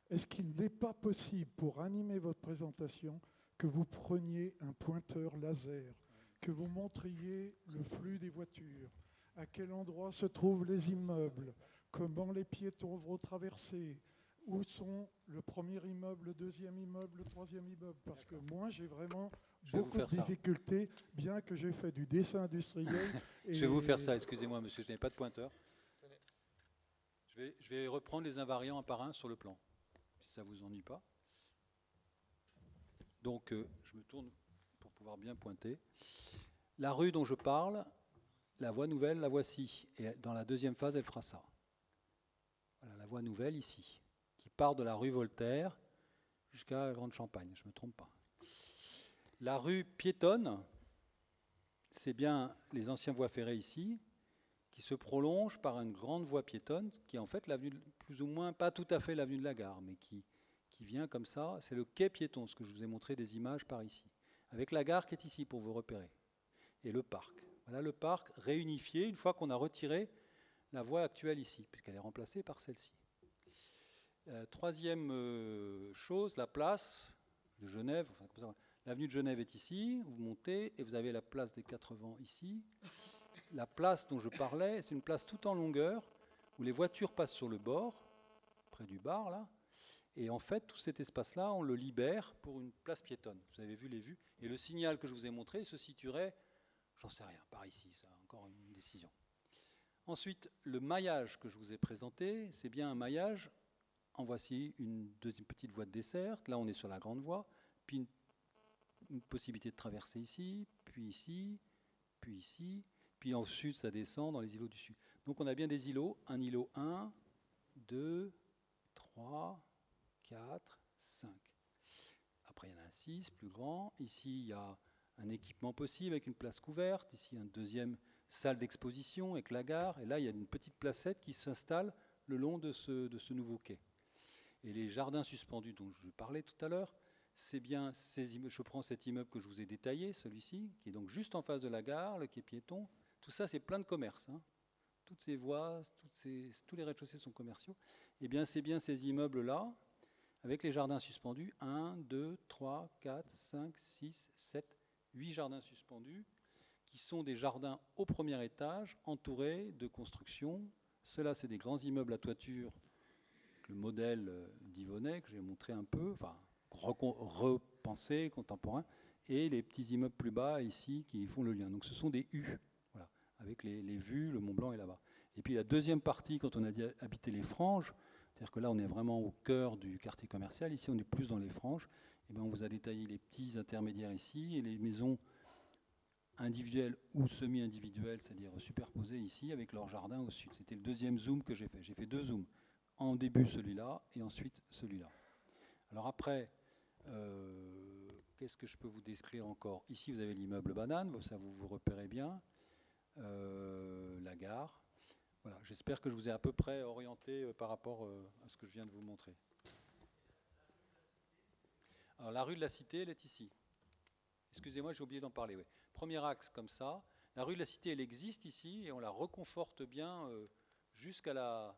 Est-ce qu'il n'est pas possible, pour animer votre présentation, que vous preniez un pointeur laser, que vous montriez le flux des voitures, à quel endroit se trouvent les immeubles, comment les piétons vont traverser, où sont le premier immeuble, le deuxième immeuble, le troisième immeuble? Parce que moi, j'ai vraiment beaucoup de difficultés, bien que j'ai fait du dessin industriel. Je vais vous faire ça, excusez-moi monsieur, je n'ai pas de pointeur. Je vais reprendre les invariants un par un sur le plan, si ça ne vous ennuie pas. Donc, je me tourne pour pouvoir bien pointer. La rue dont je parle, la voie nouvelle, la voici. Et dans la deuxième phase, elle fera ça. Voilà, la voie nouvelle ici, qui part de la rue Voltaire jusqu'à Grande Champagne, je ne me trompe pas. La rue piétonne, c'est bien les anciennes voies ferrées ici, qui se prolonge par une grande voie piétonne, qui est en fait l'avenue, plus ou moins, pas tout à fait l'avenue de la Gare, mais qui vient comme ça. C'est le quai piéton, ce que je vous ai montré des images par ici, avec la gare qui est ici pour vous repérer, et le parc. Voilà le parc réunifié une fois qu'on a retiré la voie actuelle ici, puisqu'elle est remplacée par celle-ci. Troisième chose, la place de Genève. Enfin, l'avenue de Genève est ici, vous montez et vous avez la place des 4 Vents ici. La place dont je parlais, c'est une place tout en longueur où les voitures passent sur le bord, près du bar là. Et en fait, tout cet espace-là, on le libère pour une place piétonne. Vous avez vu les vues. Et le signal que je vous ai montré se situerait, j'en sais rien, par ici. C'est encore une décision. Ensuite, le maillage que je vous ai présenté, c'est bien un maillage en voici une deuxième petite voie de desserte. Là, on est sur la grande voie. Puis une possibilité de traverser ici, puis ici, puis ici. Puis en sud, ça descend dans les îlots du sud. Donc on a bien des îlots. Un îlot 1, 2, 3, 4, 5. Après, il y en a un 6, plus grand. Ici, il y a un équipement possible avec une place couverte. Ici, une deuxième salle d'exposition avec la gare. Et là, il y a une petite placette qui s'installe le long de ce nouveau quai. Et les jardins suspendus dont je parlais tout à l'heure, c'est bien ces immeubles. Je prends cet immeuble que je vous ai détaillé, celui-ci, qui est donc juste en face de la gare, le quai piéton. Tout ça, c'est plein de commerces. Toutes ces voies, tous les rez-de-chaussée sont commerciaux. Eh bien, c'est bien ces immeubles-là, avec les jardins suspendus. 1, 2, 3, 4, 5, 6, 7, 8 jardins suspendus, qui sont des jardins au premier étage, entourés de constructions. Ceux-là, c'est des grands immeubles à toiture, avec le modèle d'Yvonnet, que j'ai montré un peu, enfin, repensé, contemporain, et les petits immeubles plus bas, ici, qui font le lien. Donc ce sont des U, voilà, avec les vues, le Mont Blanc est là-bas. Et puis la deuxième partie, quand on a dit habiter les franges, c'est-à-dire que là, on est vraiment au cœur du quartier commercial, ici, on est plus dans les franges, et bien on vous a détaillé les petits intermédiaires ici, et les maisons individuelles ou semi-individuelles, c'est-à-dire superposées ici, avec leur jardin au sud. C'était le deuxième zoom que j'ai fait. J'ai fait 2 zooms. En début, celui-là, et ensuite, celui-là. Alors après, qu'est-ce que je peux vous décrire encore? Ici, vous avez l'immeuble Banane, ça vous repérez bien. La gare. Voilà, j'espère que je vous ai à peu près orienté par rapport à ce que je viens de vous montrer. Alors la rue de la Cité, elle est ici. Excusez-moi, j'ai oublié d'en parler. Ouais. Premier axe comme ça. La rue de la Cité, elle existe ici et on la reconforte bien jusqu'à l'avenue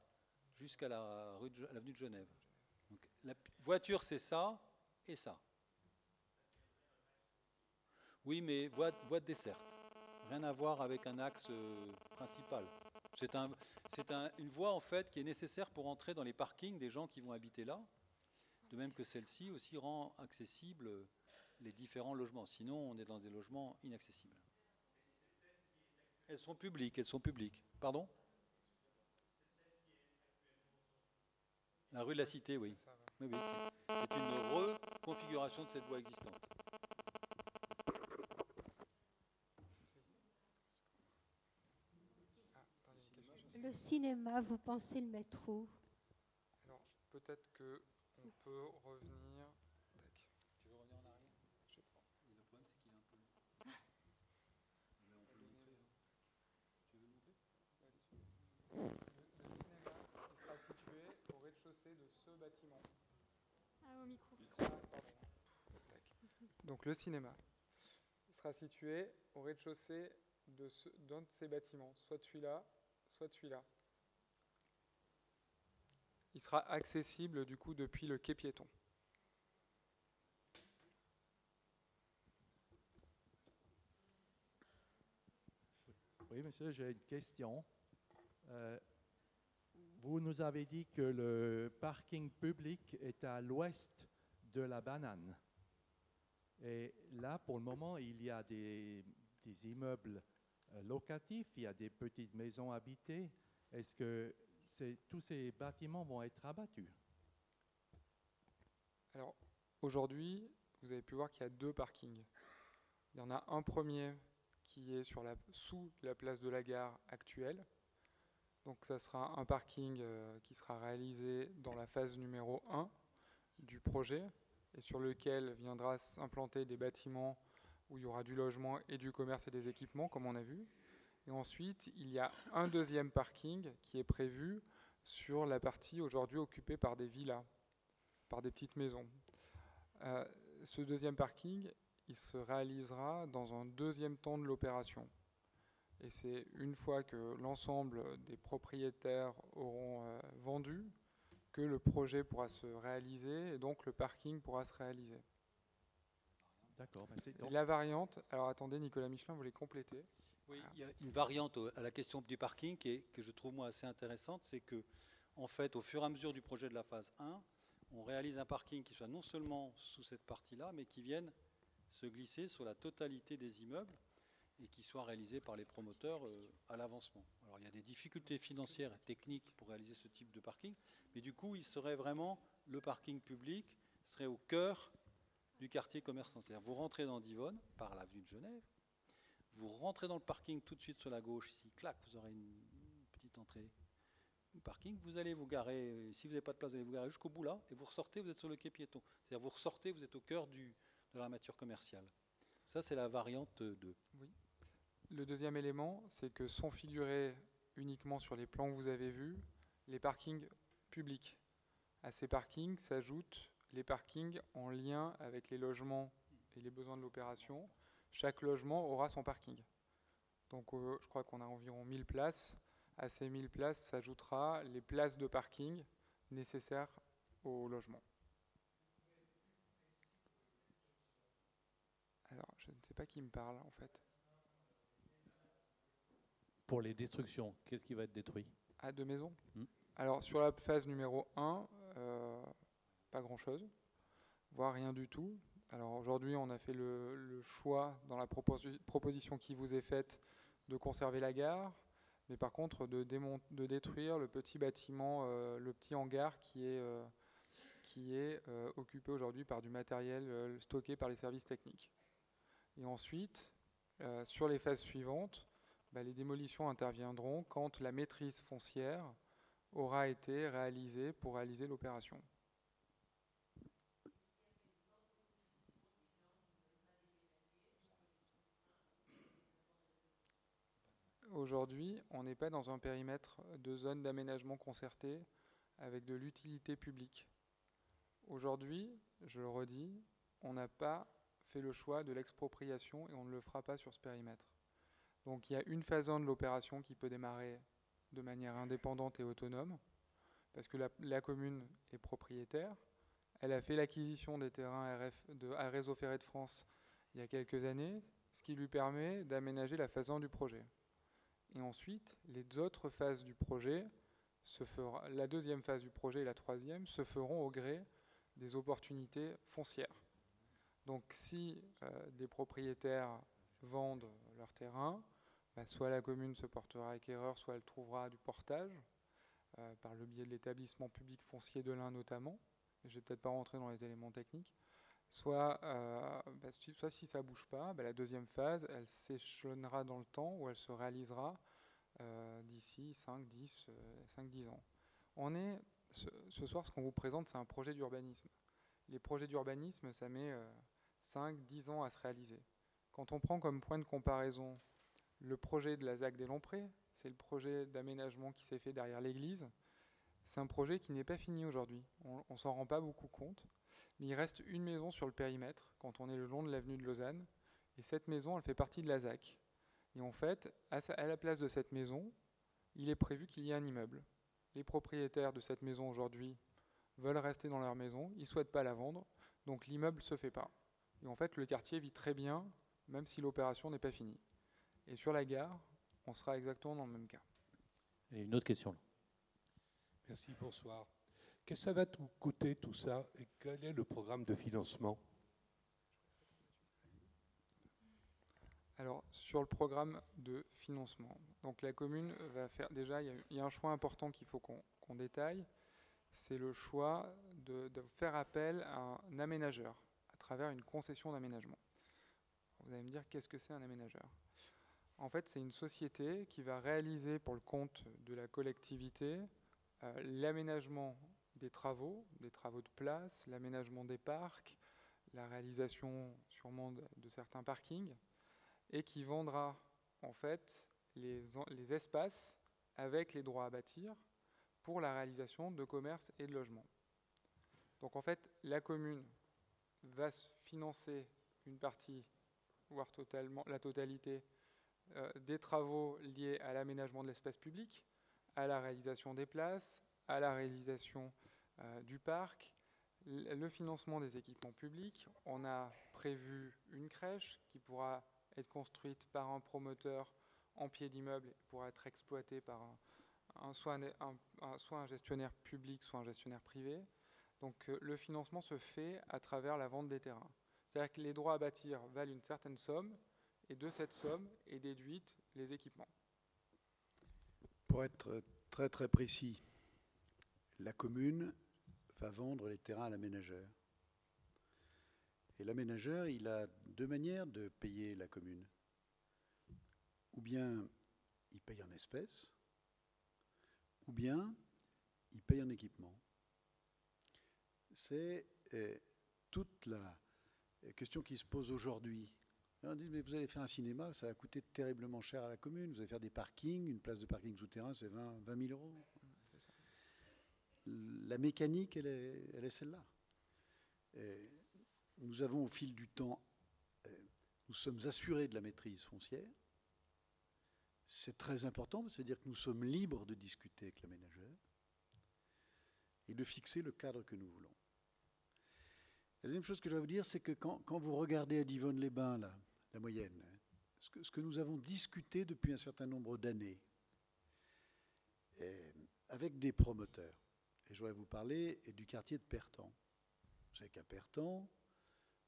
de Genève. Donc, la voiture, c'est ça et ça. Oui, mais voie de desserte. Rien à voir avec un axe principal. C'est une voie en fait qui est nécessaire pour entrer dans les parkings des gens qui vont habiter là. De même que celle-ci aussi rend accessible les différents logements. Sinon, on est dans des logements inaccessibles. Elles sont publiques. Pardon ? La rue de la Cité, oui. Oui, c'est une reconfiguration de cette voie existante. Le cinéma, vous pensez le mettre où? Alors, peut-être qu'on peut revenir. Tac. Tu veux revenir en arrière ? Je prends. Le problème, c'est qu'il est un peu long. Mais on peut le montrer. Tu veux le montrer ? Le cinéma sera situé au rez-de-chaussée de ce bâtiment. Ah, au micro. Pardon. Donc le cinéma sera situé au rez-de-chaussée d'un de ces bâtiments, soit celui-là, soit celui-là. Il sera accessible du coup depuis le quai piéton. Oui, monsieur, j'ai une question. Vous nous avez dit que le parking public est à l'ouest de la Banane. Et là, pour le moment, il y a des immeubles locatifs, il y a des petites maisons habitées. Est-ce que tous ces bâtiments vont être abattus? Alors, aujourd'hui, vous avez pu voir qu'il y a 2 parkings. Il y en a un premier qui est sous la place de la gare actuelle. Donc ça sera un parking qui sera réalisé dans la phase numéro 1 du projet et sur lequel viendra s'implanter des bâtiments où il y aura du logement et du commerce et des équipements, comme on a vu. Et ensuite, il y a un deuxième parking qui est prévu sur la partie aujourd'hui occupée par des villas, par des petites maisons. Ce deuxième parking, il se réalisera dans un deuxième temps de l'opération. Et c'est une fois que l'ensemble des propriétaires auront vendu que le projet pourra se réaliser et donc le parking pourra se réaliser. D'accord, merci. Donc, La variante, alors attendez, Nicolas Michelin voulait compléter. Oui, il y a une variante à la question du parking que je trouve moi assez intéressante, c'est que en fait, au fur et à mesure du projet de la phase 1, on réalise un parking qui soit non seulement sous cette partie-là, mais qui vienne se glisser sur la totalité des immeubles. et qui soit réalisé par les promoteurs à l'avancement. Alors il y a des difficultés financières et techniques pour réaliser ce type de parking, mais du coup, il serait vraiment, le parking public serait au cœur du quartier commerçant. C'est-à-dire vous rentrez dans Divonne par l'avenue de Genève, vous rentrez dans le parking tout de suite sur la gauche, ici, clac, vous aurez une petite entrée parking, vous allez vous garer, si vous n'avez pas de place, vous allez vous garer jusqu'au bout là, et vous ressortez, vous êtes sur le quai piéton. C'est-à-dire vous ressortez, vous êtes au cœur de l'armature commerciale. Ça, c'est la variante 2. Oui. Le deuxième élément, c'est que sont figurés uniquement sur les plans que vous avez vus les parkings publics. À ces parkings s'ajoutent les parkings en lien avec les logements et les besoins de l'opération. Chaque logement aura son parking. Donc je crois qu'on a environ 1000 places. À ces 1000 places s'ajoutera les places de parking nécessaires au logement. Alors, je ne sais pas qui me parle en fait. Pour les destructions, qu'est-ce qui va être détruit? À 2 maisons. Alors, sur la phase numéro 1, pas grand-chose, voire rien du tout. Alors aujourd'hui, on a fait le choix dans la proposition qui vous est faite de conserver la gare, mais par contre de détruire le petit bâtiment, le petit hangar qui est occupé aujourd'hui par du matériel stocké par les services techniques. Et ensuite, sur les phases suivantes, les démolitions interviendront quand la maîtrise foncière aura été réalisée pour réaliser l'opération. Aujourd'hui, on n'est pas dans un périmètre de zone d'aménagement concerté avec de l'utilité publique. Aujourd'hui, je le redis, on n'a pas fait le choix de l'expropriation et on ne le fera pas sur ce périmètre. Donc il y a une phase 1 de l'opération qui peut démarrer de manière indépendante et autonome, parce que la commune est propriétaire. Elle a fait l'acquisition des terrains à Réseau Ferré de France il y a quelques années, ce qui lui permet d'aménager la phase 1 du projet. Et ensuite, les autres phases du projet, la deuxième phase du projet et la troisième, se feront au gré des opportunités foncières. Donc si des propriétaires vendent leur terrain, soit la commune se portera acquéreur, soit elle trouvera du portage, par le biais de l'établissement public foncier de l'Ain notamment. Je ne vais peut-être pas rentrer dans les éléments techniques. Soit si ça ne bouge pas, la deuxième phase, elle s'échelonnera dans le temps ou elle se réalisera d'ici 5-10 ans. Ce soir, ce qu'on vous présente, c'est un projet d'urbanisme. Les projets d'urbanisme, ça met 5-10 ans à se réaliser. Quand on prend comme point de comparaison le projet de la ZAC des Lomprés, c'est le projet d'aménagement qui s'est fait derrière l'église, c'est un projet qui n'est pas fini aujourd'hui. On ne s'en rend pas beaucoup compte. Mais il reste une maison sur le périmètre quand on est le long de l'avenue de Lausanne. Et cette maison, elle fait partie de la ZAC. Et en fait, à la place de cette maison, il est prévu qu'il y ait un immeuble. Les propriétaires de cette maison aujourd'hui veulent rester dans leur maison, ils ne souhaitent pas la vendre, donc l'immeuble ne se fait pas. Et en fait, le quartier vit très bien, même si l'opération n'est pas finie. Et sur la gare, on sera exactement dans le même cas. Et une autre question. Merci, bonsoir. Qu'est-ce que ça va coûter tout ça et quel est le programme de financement? Alors, sur le programme de financement, donc la commune va faire, déjà, il y a un choix important qu'il faut qu'on détaille, c'est le choix de faire appel à un aménageur à travers une concession d'aménagement. Vous allez me dire, qu'est-ce que c'est un aménageur? En fait, c'est une société qui va réaliser pour le compte de la collectivité l'aménagement des travaux de place, l'aménagement des parcs, la réalisation sûrement de certains parkings, et qui vendra en fait les espaces avec les droits à bâtir pour la réalisation de commerces et de logements. Donc en fait, la commune va financer une partie, voire totalement la totalité, des travaux liés à l'aménagement de l'espace public, à la réalisation des places, à la réalisation du parc, le financement des équipements publics. On a prévu une crèche qui pourra être construite par un promoteur en pied d'immeuble et pourra être exploitée par soit un gestionnaire public, soit un gestionnaire privé. Donc le financement se fait à travers la vente des terrains. C'est-à-dire que les droits à bâtir valent une certaine somme et de cette somme est déduite les équipements. Pour être très très précis, la commune va vendre les terrains à l'aménageur. Et l'aménageur, il a deux manières de payer la commune. Ou bien il paye en espèces, ou bien il paye en équipement. C'est toute la question qui se pose aujourd'hui. On dit, mais vous allez faire un cinéma, ça va coûter terriblement cher à la commune. Vous allez faire des parkings, une place de parking souterrain, c'est 20 000 euros. La mécanique, elle est celle-là. Nous avons, au fil du temps, nous sommes assurés de la maîtrise foncière. C'est très important, ça veut dire que nous sommes libres de discuter avec l'aménageur et de fixer le cadre que nous voulons. La deuxième chose que je vais vous dire, c'est que quand vous regardez à Divonne-les-Bains, la moyenne, ce que nous avons discuté depuis un certain nombre d'années avec des promoteurs, et je voudrais vous parler du quartier de Pertan. Vous savez qu'à Pertan,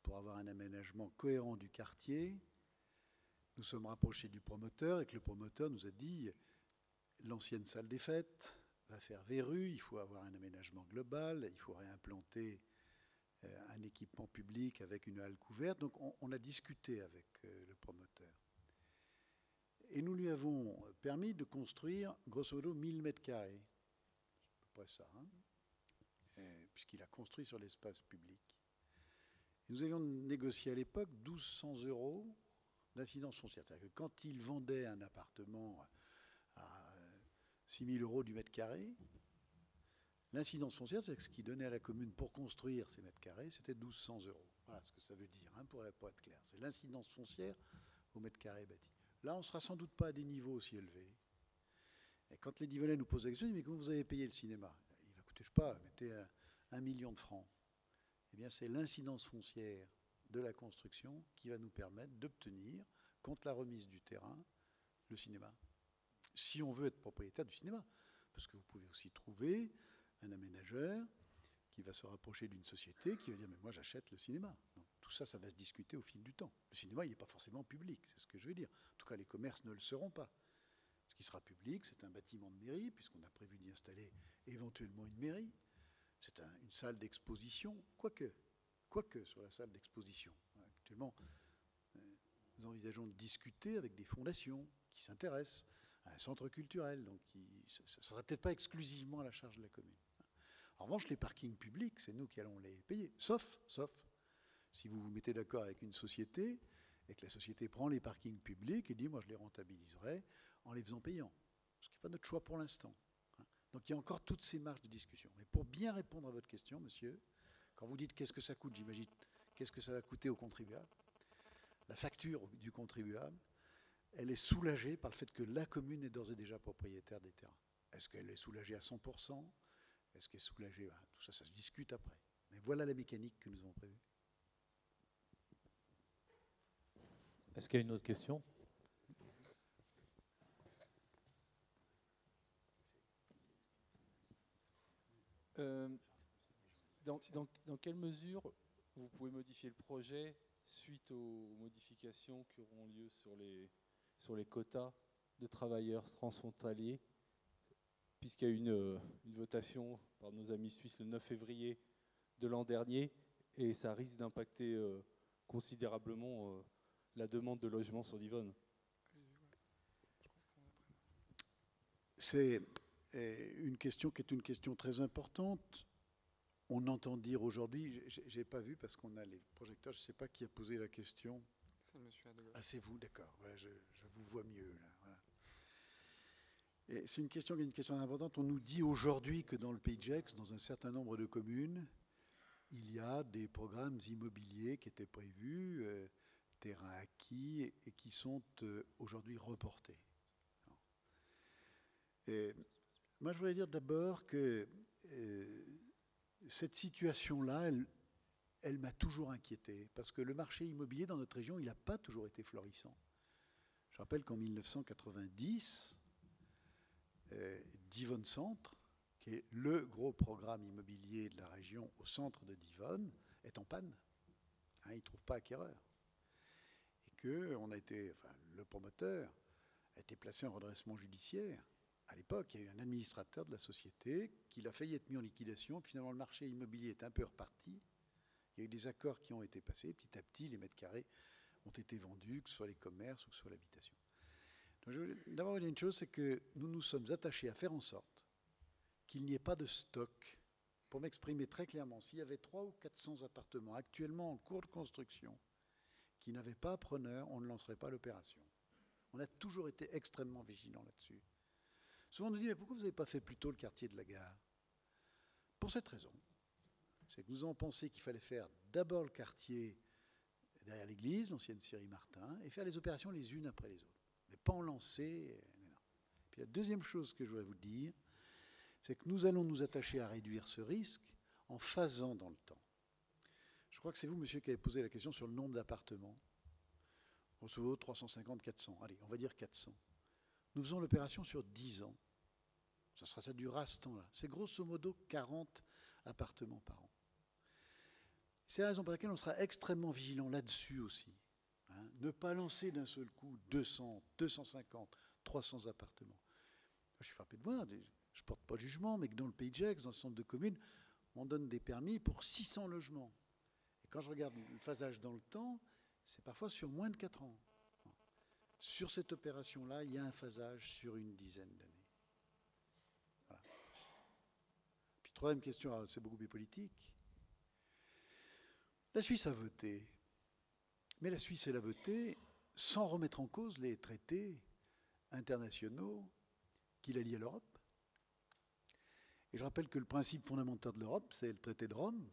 pour avoir un aménagement cohérent du quartier, nous sommes rapprochés du promoteur et que le promoteur nous a dit l'ancienne salle des fêtes va faire verrue, il faut avoir un aménagement global, il faut réimplanter un équipement public avec une halle couverte. Donc on a discuté avec le promoteur. Et nous lui avons permis de construire grosso modo 1000 mètres carrés. C'est à peu près ça, hein, puisqu'il a construit sur l'espace public. Et nous avions négocié à l'époque 1 200 € d'incidence foncière. C'est-à-dire que quand il vendait un appartement à 6 000 € du mètre carré, l'incidence foncière, c'est ce qu'il donnait à la commune pour construire ces mètres carrés, c'était 1 200 €. Voilà ce que ça veut dire, hein, pour être clair. C'est l'incidence foncière au mètre carré bâti. Là, on ne sera sans doute pas à des niveaux aussi élevés. Et quand les Divonnais nous posent la question, ils disent, mais comment vous avez payé le cinéma? Il va coûter, je ne sais pas, mettez 1 million de francs. Eh bien, c'est l'incidence foncière de la construction qui va nous permettre d'obtenir, contre la remise du terrain, le cinéma. Si on veut être propriétaire du cinéma. Parce que vous pouvez aussi trouver un aménageur qui va se rapprocher d'une société qui va dire, mais moi j'achète le cinéma. Donc tout ça, ça va se discuter au fil du temps. Le cinéma, il n'est pas forcément public, c'est ce que je veux dire. En tout cas, les commerces ne le seront pas. Ce qui sera public, c'est un bâtiment de mairie, puisqu'on a prévu d'y installer éventuellement une mairie. C'est une salle d'exposition, quoique sur la salle d'exposition. Actuellement, nous envisageons de discuter avec des fondations qui s'intéressent à un centre culturel, donc ça ne sera peut-être pas exclusivement à la charge de la commune. En revanche, les parkings publics, c'est nous qui allons les payer, sauf si vous vous mettez d'accord avec une société et que la société prend les parkings publics et dit, moi je les rentabiliserai en les faisant payants, ce qui n'est pas notre choix pour l'instant. Donc il y a encore toutes ces marges de discussion. Mais pour bien répondre à votre question, monsieur, quand vous dites qu'est-ce que ça coûte, j'imagine, qu'est-ce que ça va coûter au contribuable, la facture du contribuable, elle est soulagée par le fait que la commune est d'ores et déjà propriétaire des terrains. Est-ce qu'elle est soulagée à 100%? Est-ce qu'elle est soulagée? Tout ça, ça se discute après. Mais voilà la mécanique que nous avons prévue. Est-ce qu'il y a une autre question? Dans quelle mesure vous pouvez modifier le projet suite aux modifications qui auront lieu sur les quotas de travailleurs transfrontaliers, puisqu'il y a eu une votation par nos amis suisses le 9 février de l'an dernier, et ça risque d'impacter considérablement la demande de logement sur Divonne. C'est une question qui est une question très importante. On entend dire aujourd'hui, je n'ai pas vu parce qu'on a les projecteurs, je ne sais pas qui a posé la question. C'est monsieur Adegoche. Ah, c'est vous, d'accord. Voilà, je vous vois mieux là. Voilà. Et c'est une question qui est une question importante. On nous dit aujourd'hui que dans le Pays de Gex, dans un certain nombre de communes, il y a des programmes immobiliers qui étaient prévus, terrains acquis, et qui sont aujourd'hui reportés. Et moi, je voudrais dire d'abord que cette situation-là, elle m'a toujours inquiété, parce que le marché immobilier dans notre région, il n'a pas toujours été florissant. Je rappelle qu'en 1990, Divonne Centre, qui est le gros programme immobilier de la région au centre de Divonne, est en panne. Il ne trouve pas acquéreur. Et que le promoteur a été placé en redressement judiciaire. À l'époque, il y a eu un administrateur de la société qui a failli être mis en liquidation. Finalement, le marché immobilier est un peu reparti. Il y a eu des accords qui ont été passés. Petit à petit, les mètres carrés ont été vendus, que ce soit les commerces ou que ce soit l'habitation. Donc, je veux d'abord dire une chose, c'est que nous nous sommes attachés à faire en sorte qu'il n'y ait pas de stock. Pour m'exprimer très clairement, s'il y avait 300 ou 400 appartements actuellement en cours de construction qui n'avaient pas preneur, on ne lancerait pas l'opération. On a toujours été extrêmement vigilants là-dessus. Souvent on nous dit, mais pourquoi vous n'avez pas fait plus tôt le quartier de la gare? Pour cette raison, c'est que nous avons pensé qu'il fallait faire d'abord le quartier derrière l'église, l'ancienne Syrie Martin, et faire les opérations les unes après les autres. Mais pas en lancer. Non. Puis la deuxième chose que je voudrais vous dire, c'est que nous allons nous attacher à réduire ce risque en phasant dans le temps. Je crois que c'est vous, monsieur, qui avez posé la question sur le nombre d'appartements. Grosso modo, 350, 400. Allez, on va dire 400. Nous faisons l'opération sur 10 ans. Ça durera ce temps-là. C'est grosso modo 40 appartements par an. C'est la raison pour laquelle on sera extrêmement vigilant là-dessus aussi. Ne pas lancer d'un seul coup 200, 250, 300 appartements. Je suis frappé de voir, je ne porte pas de jugement, mais que dans le Pays de Gex, dans le centre de commune, on donne des permis pour 600 logements. Et quand je regarde le phasage dans le temps, c'est parfois sur moins de 4 ans. Sur cette opération-là, il y a un phasage sur une dizaine d'années. Voilà. Puis troisième question, c'est beaucoup plus politique. La Suisse a voté. Mais la Suisse, elle a voté sans remettre en cause les traités internationaux qui la lient à l'Europe. Et je rappelle que le principe fondamental de l'Europe, c'est le traité de Rome,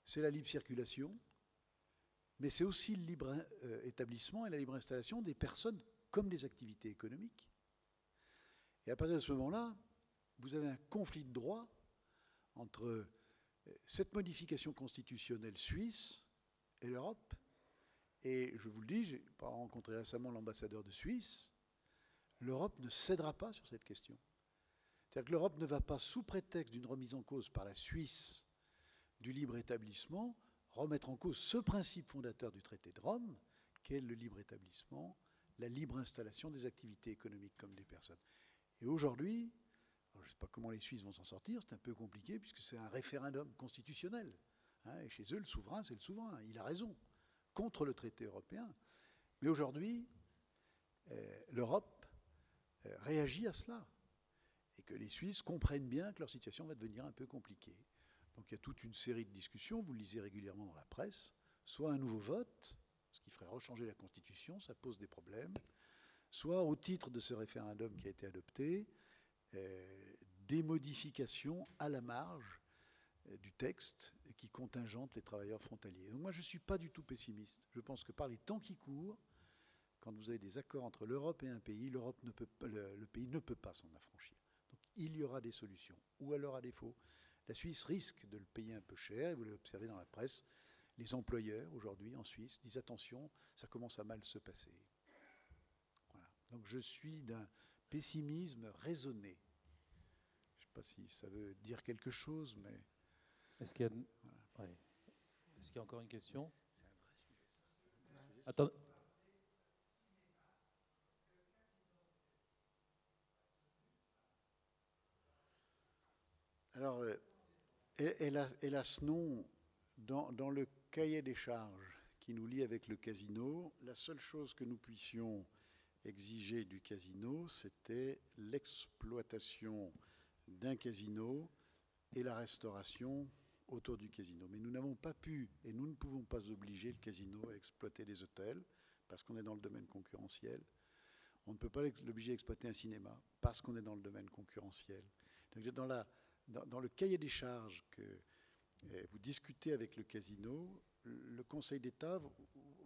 c'est la libre circulation, mais c'est aussi le libre établissement et la libre installation des personnes comme des activités économiques. Et à partir de ce moment-là, vous avez un conflit de droit entre cette modification constitutionnelle suisse et l'Europe. Et je vous le dis, j'ai pas rencontré récemment l'ambassadeur de Suisse, l'Europe ne cédera pas sur cette question. C'est-à-dire que l'Europe ne va pas, sous prétexte d'une remise en cause par la Suisse du libre établissement, remettre en cause ce principe fondateur du traité de Rome, qu'est le libre établissement, la libre installation des activités économiques comme des personnes. Et aujourd'hui, je ne sais pas comment les Suisses vont s'en sortir, c'est un peu compliqué puisque c'est un référendum constitutionnel. Et chez eux, le souverain, c'est le souverain, il a raison, contre le traité européen. Mais aujourd'hui, l'Europe réagit à cela. Et que les Suisses comprennent bien que leur situation va devenir un peu compliquée. Donc il y a toute une série de discussions, vous le lisez régulièrement dans la presse, soit un nouveau vote, ce qui ferait rechanger la Constitution, ça pose des problèmes, soit au titre de ce référendum qui a été adopté, des modifications à la marge du texte qui contingentent les travailleurs frontaliers. Donc moi je ne suis pas du tout pessimiste. Je pense que par les temps qui courent, quand vous avez des accords entre l'Europe et un pays, le pays ne peut pas s'en affranchir. Donc il y aura des solutions. Ou alors à défaut, la Suisse risque de le payer un peu cher, et vous l'observez dans la presse, les employeurs aujourd'hui en Suisse disent attention, ça commence à mal se passer. Voilà. Donc je suis d'un pessimisme raisonné. Je ne sais pas si ça veut dire quelque chose, mais... Est-ce qu'il y a, voilà. Ouais. Est-ce qu'il y a encore une question? Attends. Alors, hélas non, dans le cahier des charges qui nous lie avec le casino, la seule chose que nous puissions exiger du casino, c'était l'exploitation d'un casino et la restauration autour du casino. Mais nous n'avons pas pu, et nous ne pouvons pas obliger le casino à exploiter des hôtels, parce qu'on est dans le domaine concurrentiel. On ne peut pas l'obliger à exploiter un cinéma, parce qu'on est dans le domaine concurrentiel. Donc, dans le cahier des charges que vous discutez avec le casino, le Conseil d'État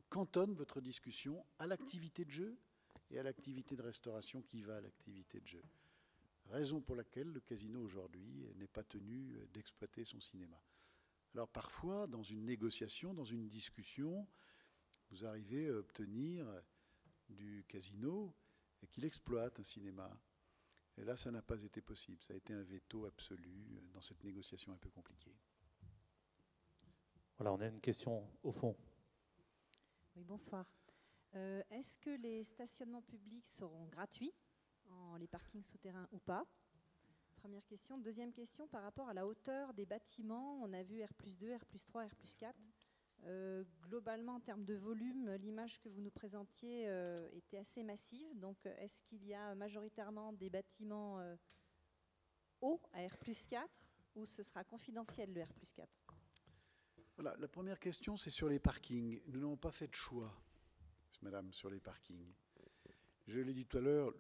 cantonne votre discussion à l'activité de jeu et à l'activité de restauration qui va à l'activité de jeu. Raison pour laquelle le casino aujourd'hui n'est pas tenu d'exploiter son cinéma. Alors parfois, dans une négociation, dans une discussion, vous arrivez à obtenir du casino qu'il exploite un cinéma. Et là, ça n'a pas été possible. Ça a été un veto absolu dans cette négociation un peu compliquée. Voilà, on a une question au fond. Oui, bonsoir. Est-ce que les stationnements publics seront gratuits, les parkings souterrains ou pas? Première question. Deuxième question, par rapport à la hauteur des bâtiments, on a vu R+2, R+3, R+4. Globalement, en termes de volume, l'image que vous nous présentiez était assez massive. Donc, est-ce qu'il y a majoritairement des bâtiments hauts à R+4 ou ce sera confidentiel le R+4? Voilà, la première question, c'est sur les parkings. Nous n'avons pas fait de choix, madame, sur les parkings. Je l'ai dit tout à l'heure,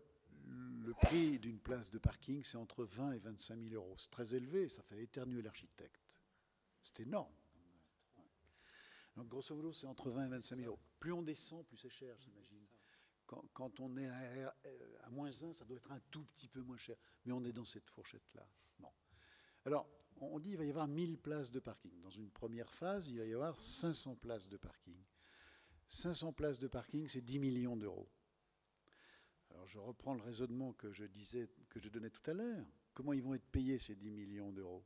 le prix d'une place de parking, c'est entre 20 et 25 000 euros. C'est très élevé, ça fait éternuer l'architecte. C'est énorme. Donc, grosso modo, c'est entre 20 et 25 000 euros. Plus on descend, plus c'est cher, j'imagine. Quand on est à -1, ça doit être un tout petit peu moins cher. Mais on est dans cette fourchette-là. Bon. Alors, on dit qu'il va y avoir 1000 places de parking. Dans une première phase, il va y avoir 500 places de parking. 500 places de parking, c'est 10 millions d'euros. Alors, je reprends le raisonnement que je donnais tout à l'heure. Comment ils vont être payés, ces 10 millions d'euros?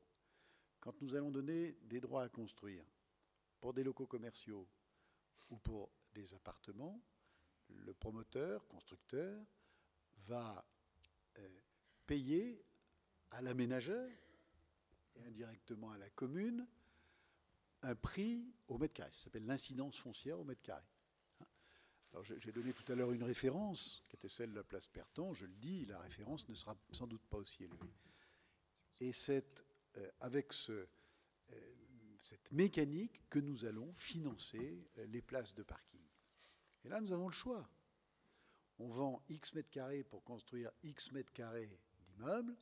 Quand nous allons donner des droits à construire pour des locaux commerciaux ou pour des appartements, le promoteur, constructeur, va payer à l'aménageur et indirectement à la commune un prix au mètre carré. Ça s'appelle l'incidence foncière au mètre carré. Alors, j'ai donné tout à l'heure une référence qui était celle de la place Perton. Je le dis, la référence ne sera sans doute pas aussi élevée. Et c'est avec cette mécanique que nous allons financer les places de parking. Et là, nous avons le choix. On vend X mètres carrés pour construire X mètres carrés d'immeubles.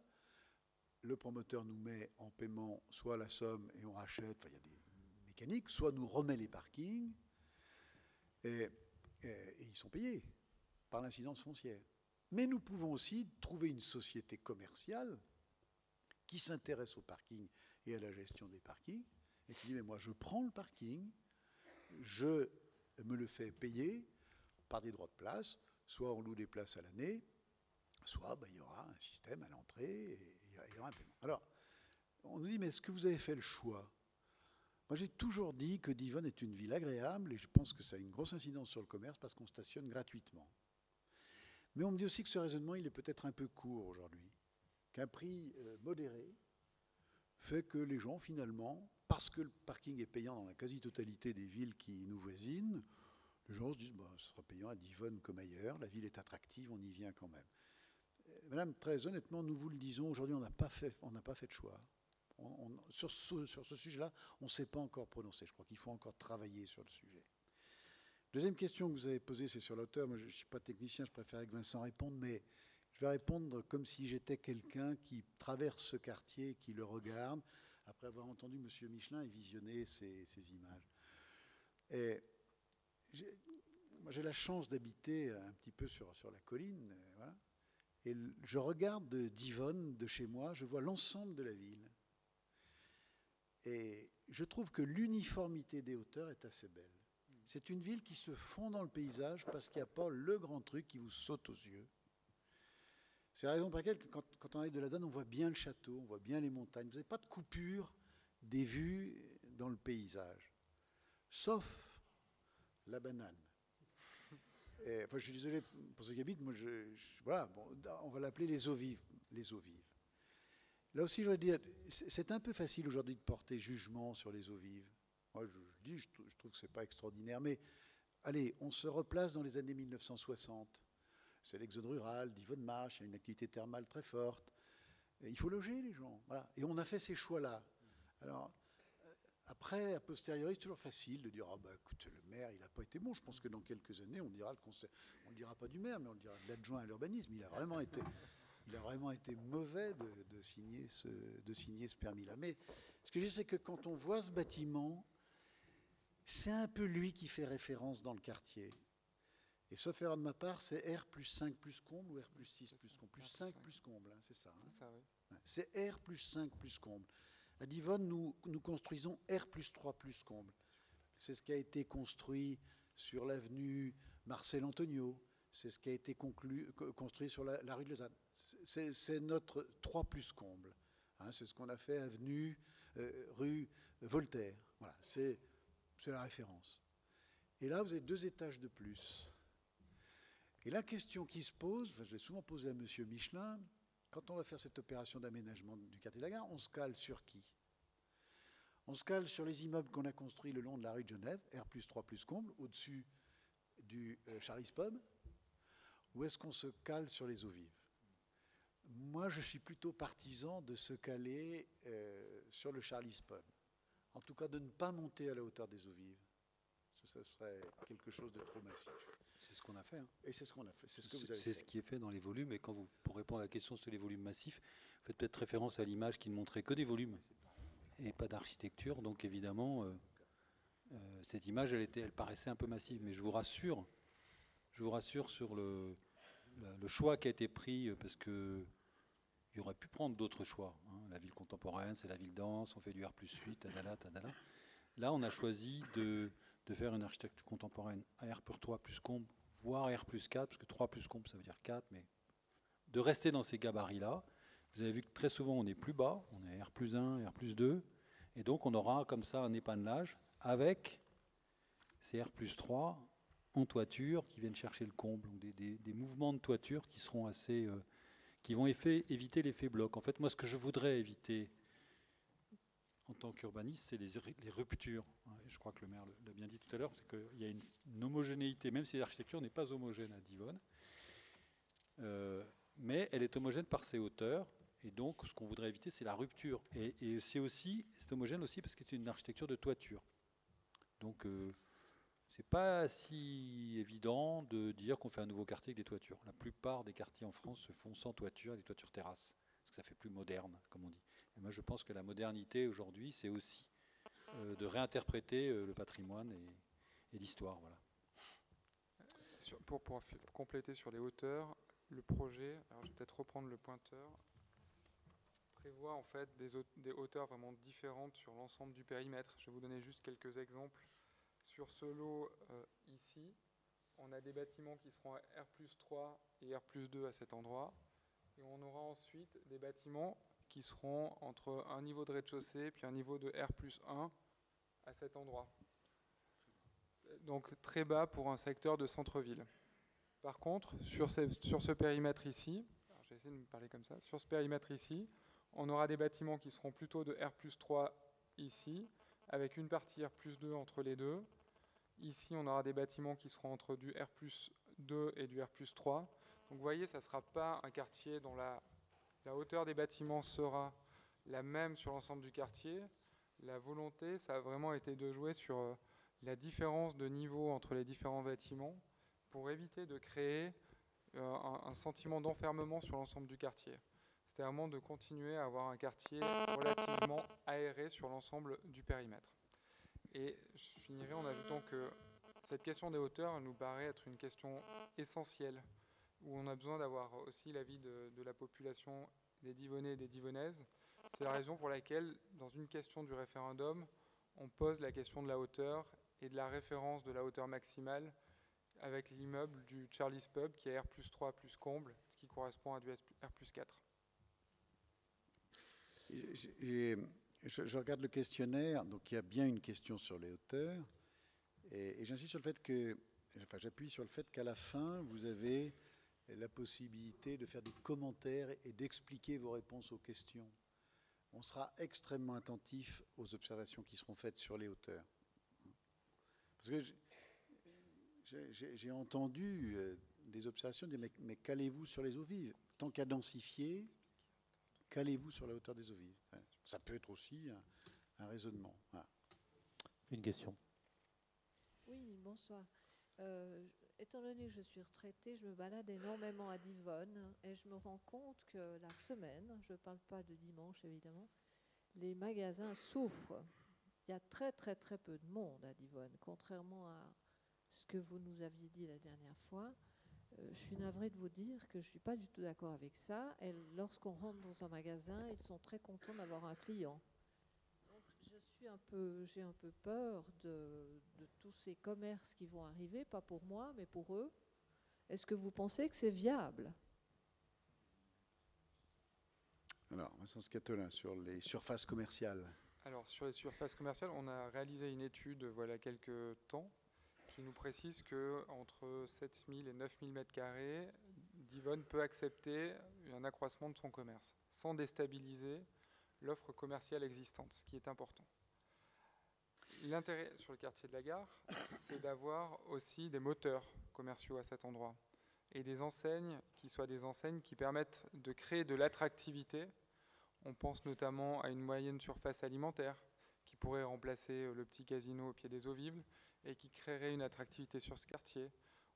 Le promoteur nous met en paiement soit la somme et on rachète, enfin, il y a des mécaniques, soit nous remet les parkings et ils sont payés par l'incidence foncière. Mais nous pouvons aussi trouver une société commerciale qui s'intéresse au parking et à la gestion des parkings et qui dit, mais moi je prends le parking, je me le fais payer par des droits de place, soit on loue des places à l'année, soit il y aura un système à l'entrée et il y aura un paiement. Alors, on nous dit, mais est-ce que vous avez fait le choix? Moi, j'ai toujours dit que Divonne est une ville agréable et je pense que ça a une grosse incidence sur le commerce parce qu'on stationne gratuitement. Mais on me dit aussi que ce raisonnement, il est peut-être un peu court aujourd'hui, qu'un prix modéré fait que les gens, finalement, parce que le parking est payant dans la quasi-totalité des villes qui nous voisinent, les gens se disent, ce sera payant à Divonne comme ailleurs, la ville est attractive, on y vient quand même. Madame, très honnêtement, nous vous le disons, aujourd'hui, on n'a pas fait de choix. Sur ce sujet-là, on ne s'est pas encore prononcé. Je crois qu'il faut encore travailler sur le sujet. Deuxième question que vous avez posée, c'est sur l'auteur. Moi, je ne suis pas technicien, je préfère que Vincent réponde, mais je vais répondre comme si j'étais quelqu'un qui traverse ce quartier, qui le regarde, après avoir entendu M. Michelin et visionné ces images. Et moi, j'ai la chance d'habiter un petit peu sur la colline, voilà. Et je regarde de Divonne, de chez moi, je vois l'ensemble de la ville. Et je trouve que l'uniformité des hauteurs est assez belle. C'est une ville qui se fond dans le paysage parce qu'il n'y a pas le grand truc qui vous saute aux yeux. C'est la raison pour laquelle, quand on arrive de la Donne, on voit bien le château, on voit bien les montagnes. Vous n'avez pas de coupure des vues dans le paysage, sauf la banane. Et, enfin, je suis désolé pour ceux qui habitent, moi, voilà, bon, on va l'appeler les eaux vives. Les eaux vives. Là aussi, je veux dire, c'est un peu facile aujourd'hui de porter jugement sur les eaux vives. Moi, je trouve que ce n'est pas extraordinaire, mais allez, on se replace dans les années 1960. C'est l'exode rural, Divonne-Marche, il y a une activité thermale très forte. Et il faut loger les gens, voilà. Et on a fait ces choix-là. Alors, après, a posteriori, c'est toujours facile de dire, écoute, le maire, il n'a pas été bon. Je pense que dans quelques années, on dira on ne dira pas du maire, mais on le dira de l'adjoint à l'urbanisme. Il a vraiment été mauvais de signer ce permis-là. Mais ce que je dis, c'est que quand on voit ce bâtiment, c'est un peu lui qui fait référence dans le quartier. Et sauf erreur de ma part, c'est R plus 5 plus comble ou R plus 6 plus comble? Plus 5 plus comble, hein, c'est ça. Hein. C'est ça, oui. C'est R plus 5 plus comble. À Divonne, nous construisons R plus 3 plus comble. C'est ce qui a été construit sur l'avenue Marcel Antonio. C'est ce qui a été construit sur la rue de Lausanne. C'est notre 3 plus comble. Hein, c'est ce qu'on a fait avenue, rue Voltaire. Voilà, c'est la référence. Et là, vous avez 2 étages de plus. Et la question qui se pose, je l'ai souvent posée à M. Michelin, quand on va faire cette opération d'aménagement du quartier de la Gare, on se cale sur qui? On se cale sur les immeubles qu'on a construits le long de la rue de Genève, R+3 plus comble, au-dessus du Charlie's Pub, ou est-ce qu'on se cale sur les eaux vives? Moi, je suis plutôt partisan de se caler sur le Charlie's Pub. En tout cas, de ne pas monter à la hauteur des eaux vives. Ce serait quelque chose de trop massif. C'est ce qu'on a fait. Hein. Et c'est ce qu'on a fait. C'est ce que vous avez fait. C'est ce qui est fait dans les volumes. Et quand vous, pour répondre à la question sur les volumes massifs, vous faites peut-être référence à l'image qui ne montrait que des volumes et pas d'architecture. Donc évidemment, cette image, elle paraissait un peu massive. Mais je vous rassure sur le choix qui a été pris, parce que il aurait pu prendre d'autres choix. Hein. La ville contemporaine, c'est la ville dense, on fait du R+8, tadala. Là, on a choisi de faire une architecture contemporaine à R+3 plus comble, voire R+4, parce que 3 plus comble, ça veut dire 4, mais de rester dans ces gabarits-là. Vous avez vu que très souvent, on est plus bas, on est R+1, R+2, et donc on aura comme ça un épanelage avec ces R+3 en toiture qui viennent chercher le comble, donc des mouvements de toiture qui seront assez... qui vont éviter l'effet bloc. En fait, moi, ce que je voudrais éviter en tant qu'urbaniste, c'est les ruptures. Je crois que le maire l'a bien dit tout à l'heure, c'est qu'il y a une homogénéité, même si l'architecture n'est pas homogène à Divonne, mais elle est homogène par ses hauteurs, et donc ce qu'on voudrait éviter, c'est la rupture. Et c'est homogène aussi parce que c'est une architecture de toiture. Donc, c'est pas si évident de dire qu'on fait un nouveau quartier avec des toitures. La plupart des quartiers en France se font sans toiture, des toitures terrasses, parce que ça fait plus moderne, comme on dit. Et moi, je pense que la modernité aujourd'hui, c'est aussi de réinterpréter le patrimoine et l'histoire. Voilà. Pour compléter sur les hauteurs, le projet, alors je vais peut-être reprendre le pointeur, prévoit en fait des hauteurs vraiment différentes sur l'ensemble du périmètre. Je vais vous donner juste quelques exemples. Sur ce lot ici, on a des bâtiments qui seront à R+3 et R+2 à cet endroit. Et on aura ensuite des bâtiments qui seront entre un niveau de rez-de-chaussée puis un niveau de R+1 à cet endroit. Donc très bas pour un secteur de centre-ville. Par contre, sur ce périmètre ici, j'ai essayé de me parler comme ça, sur ce périmètre ici, on aura des bâtiments qui seront plutôt de R+3 ici, avec une partie R+2 entre les deux. Ici, on aura des bâtiments qui seront entre du R+2 et du R+3. Donc vous voyez, ça ne sera pas un quartier dont la hauteur des bâtiments sera la même sur l'ensemble du quartier. La volonté, ça a vraiment été de jouer sur la différence de niveau entre les différents bâtiments pour éviter de créer un sentiment d'enfermement sur l'ensemble du quartier. C'était vraiment de continuer à avoir un quartier relativement aéré sur l'ensemble du périmètre. Et je finirai en ajoutant que cette question des hauteurs nous paraît être une question essentielle, où on a besoin d'avoir aussi l'avis de la population des Divonnais et des Divonnaises. C'est la raison pour laquelle, dans une question du référendum, on pose la question de la hauteur et de la référence de la hauteur maximale avec l'immeuble du Charlie's Pub qui est R+3 plus comble, ce qui correspond à du R+4. Je regarde le questionnaire, donc il y a bien une question sur les hauteurs, et j'insiste sur le fait que, j'appuie sur le fait qu'à la fin, vous avez la possibilité de faire des commentaires et d'expliquer vos réponses aux questions. On sera extrêmement attentif aux observations qui seront faites sur les hauteurs. Parce que j'ai entendu des observations, mais calez-vous sur les eaux vives. Tant qu'à densifier, calez-vous sur la hauteur des eaux vives. Ça peut être aussi un raisonnement. Voilà. Une question. Oui, bonsoir. Étant donné que je suis retraitée, je me balade énormément à Divonne et je me rends compte que la semaine, je ne parle pas de dimanche évidemment, les magasins souffrent. Il y a très très très peu de monde à Divonne, contrairement à ce que vous nous aviez dit la dernière fois. Je suis navrée de vous dire que je ne suis pas du tout d'accord avec ça. Et lorsqu'on rentre dans un magasin, ils sont très contents d'avoir un client. Donc j'ai un peu peur de tous ces commerces qui vont arriver, pas pour moi, mais pour eux. Est-ce que vous pensez que c'est viable ? Alors, Vincent Scatolin, sur les surfaces commerciales. Alors, sur les surfaces commerciales, on a réalisé une étude voilà quelques temps qui nous précise qu'entre 7 000 et 9 000 mètres carrés, Divonne peut accepter un accroissement de son commerce, sans déstabiliser l'offre commerciale existante, ce qui est important. L'intérêt sur le quartier de la Gare, c'est d'avoir aussi des moteurs commerciaux à cet endroit et des enseignes qui soient des enseignes qui permettent de créer de l'attractivité. On pense notamment à une moyenne surface alimentaire qui pourrait remplacer le petit casino au pied des eaux vives et qui créerait une attractivité sur ce quartier.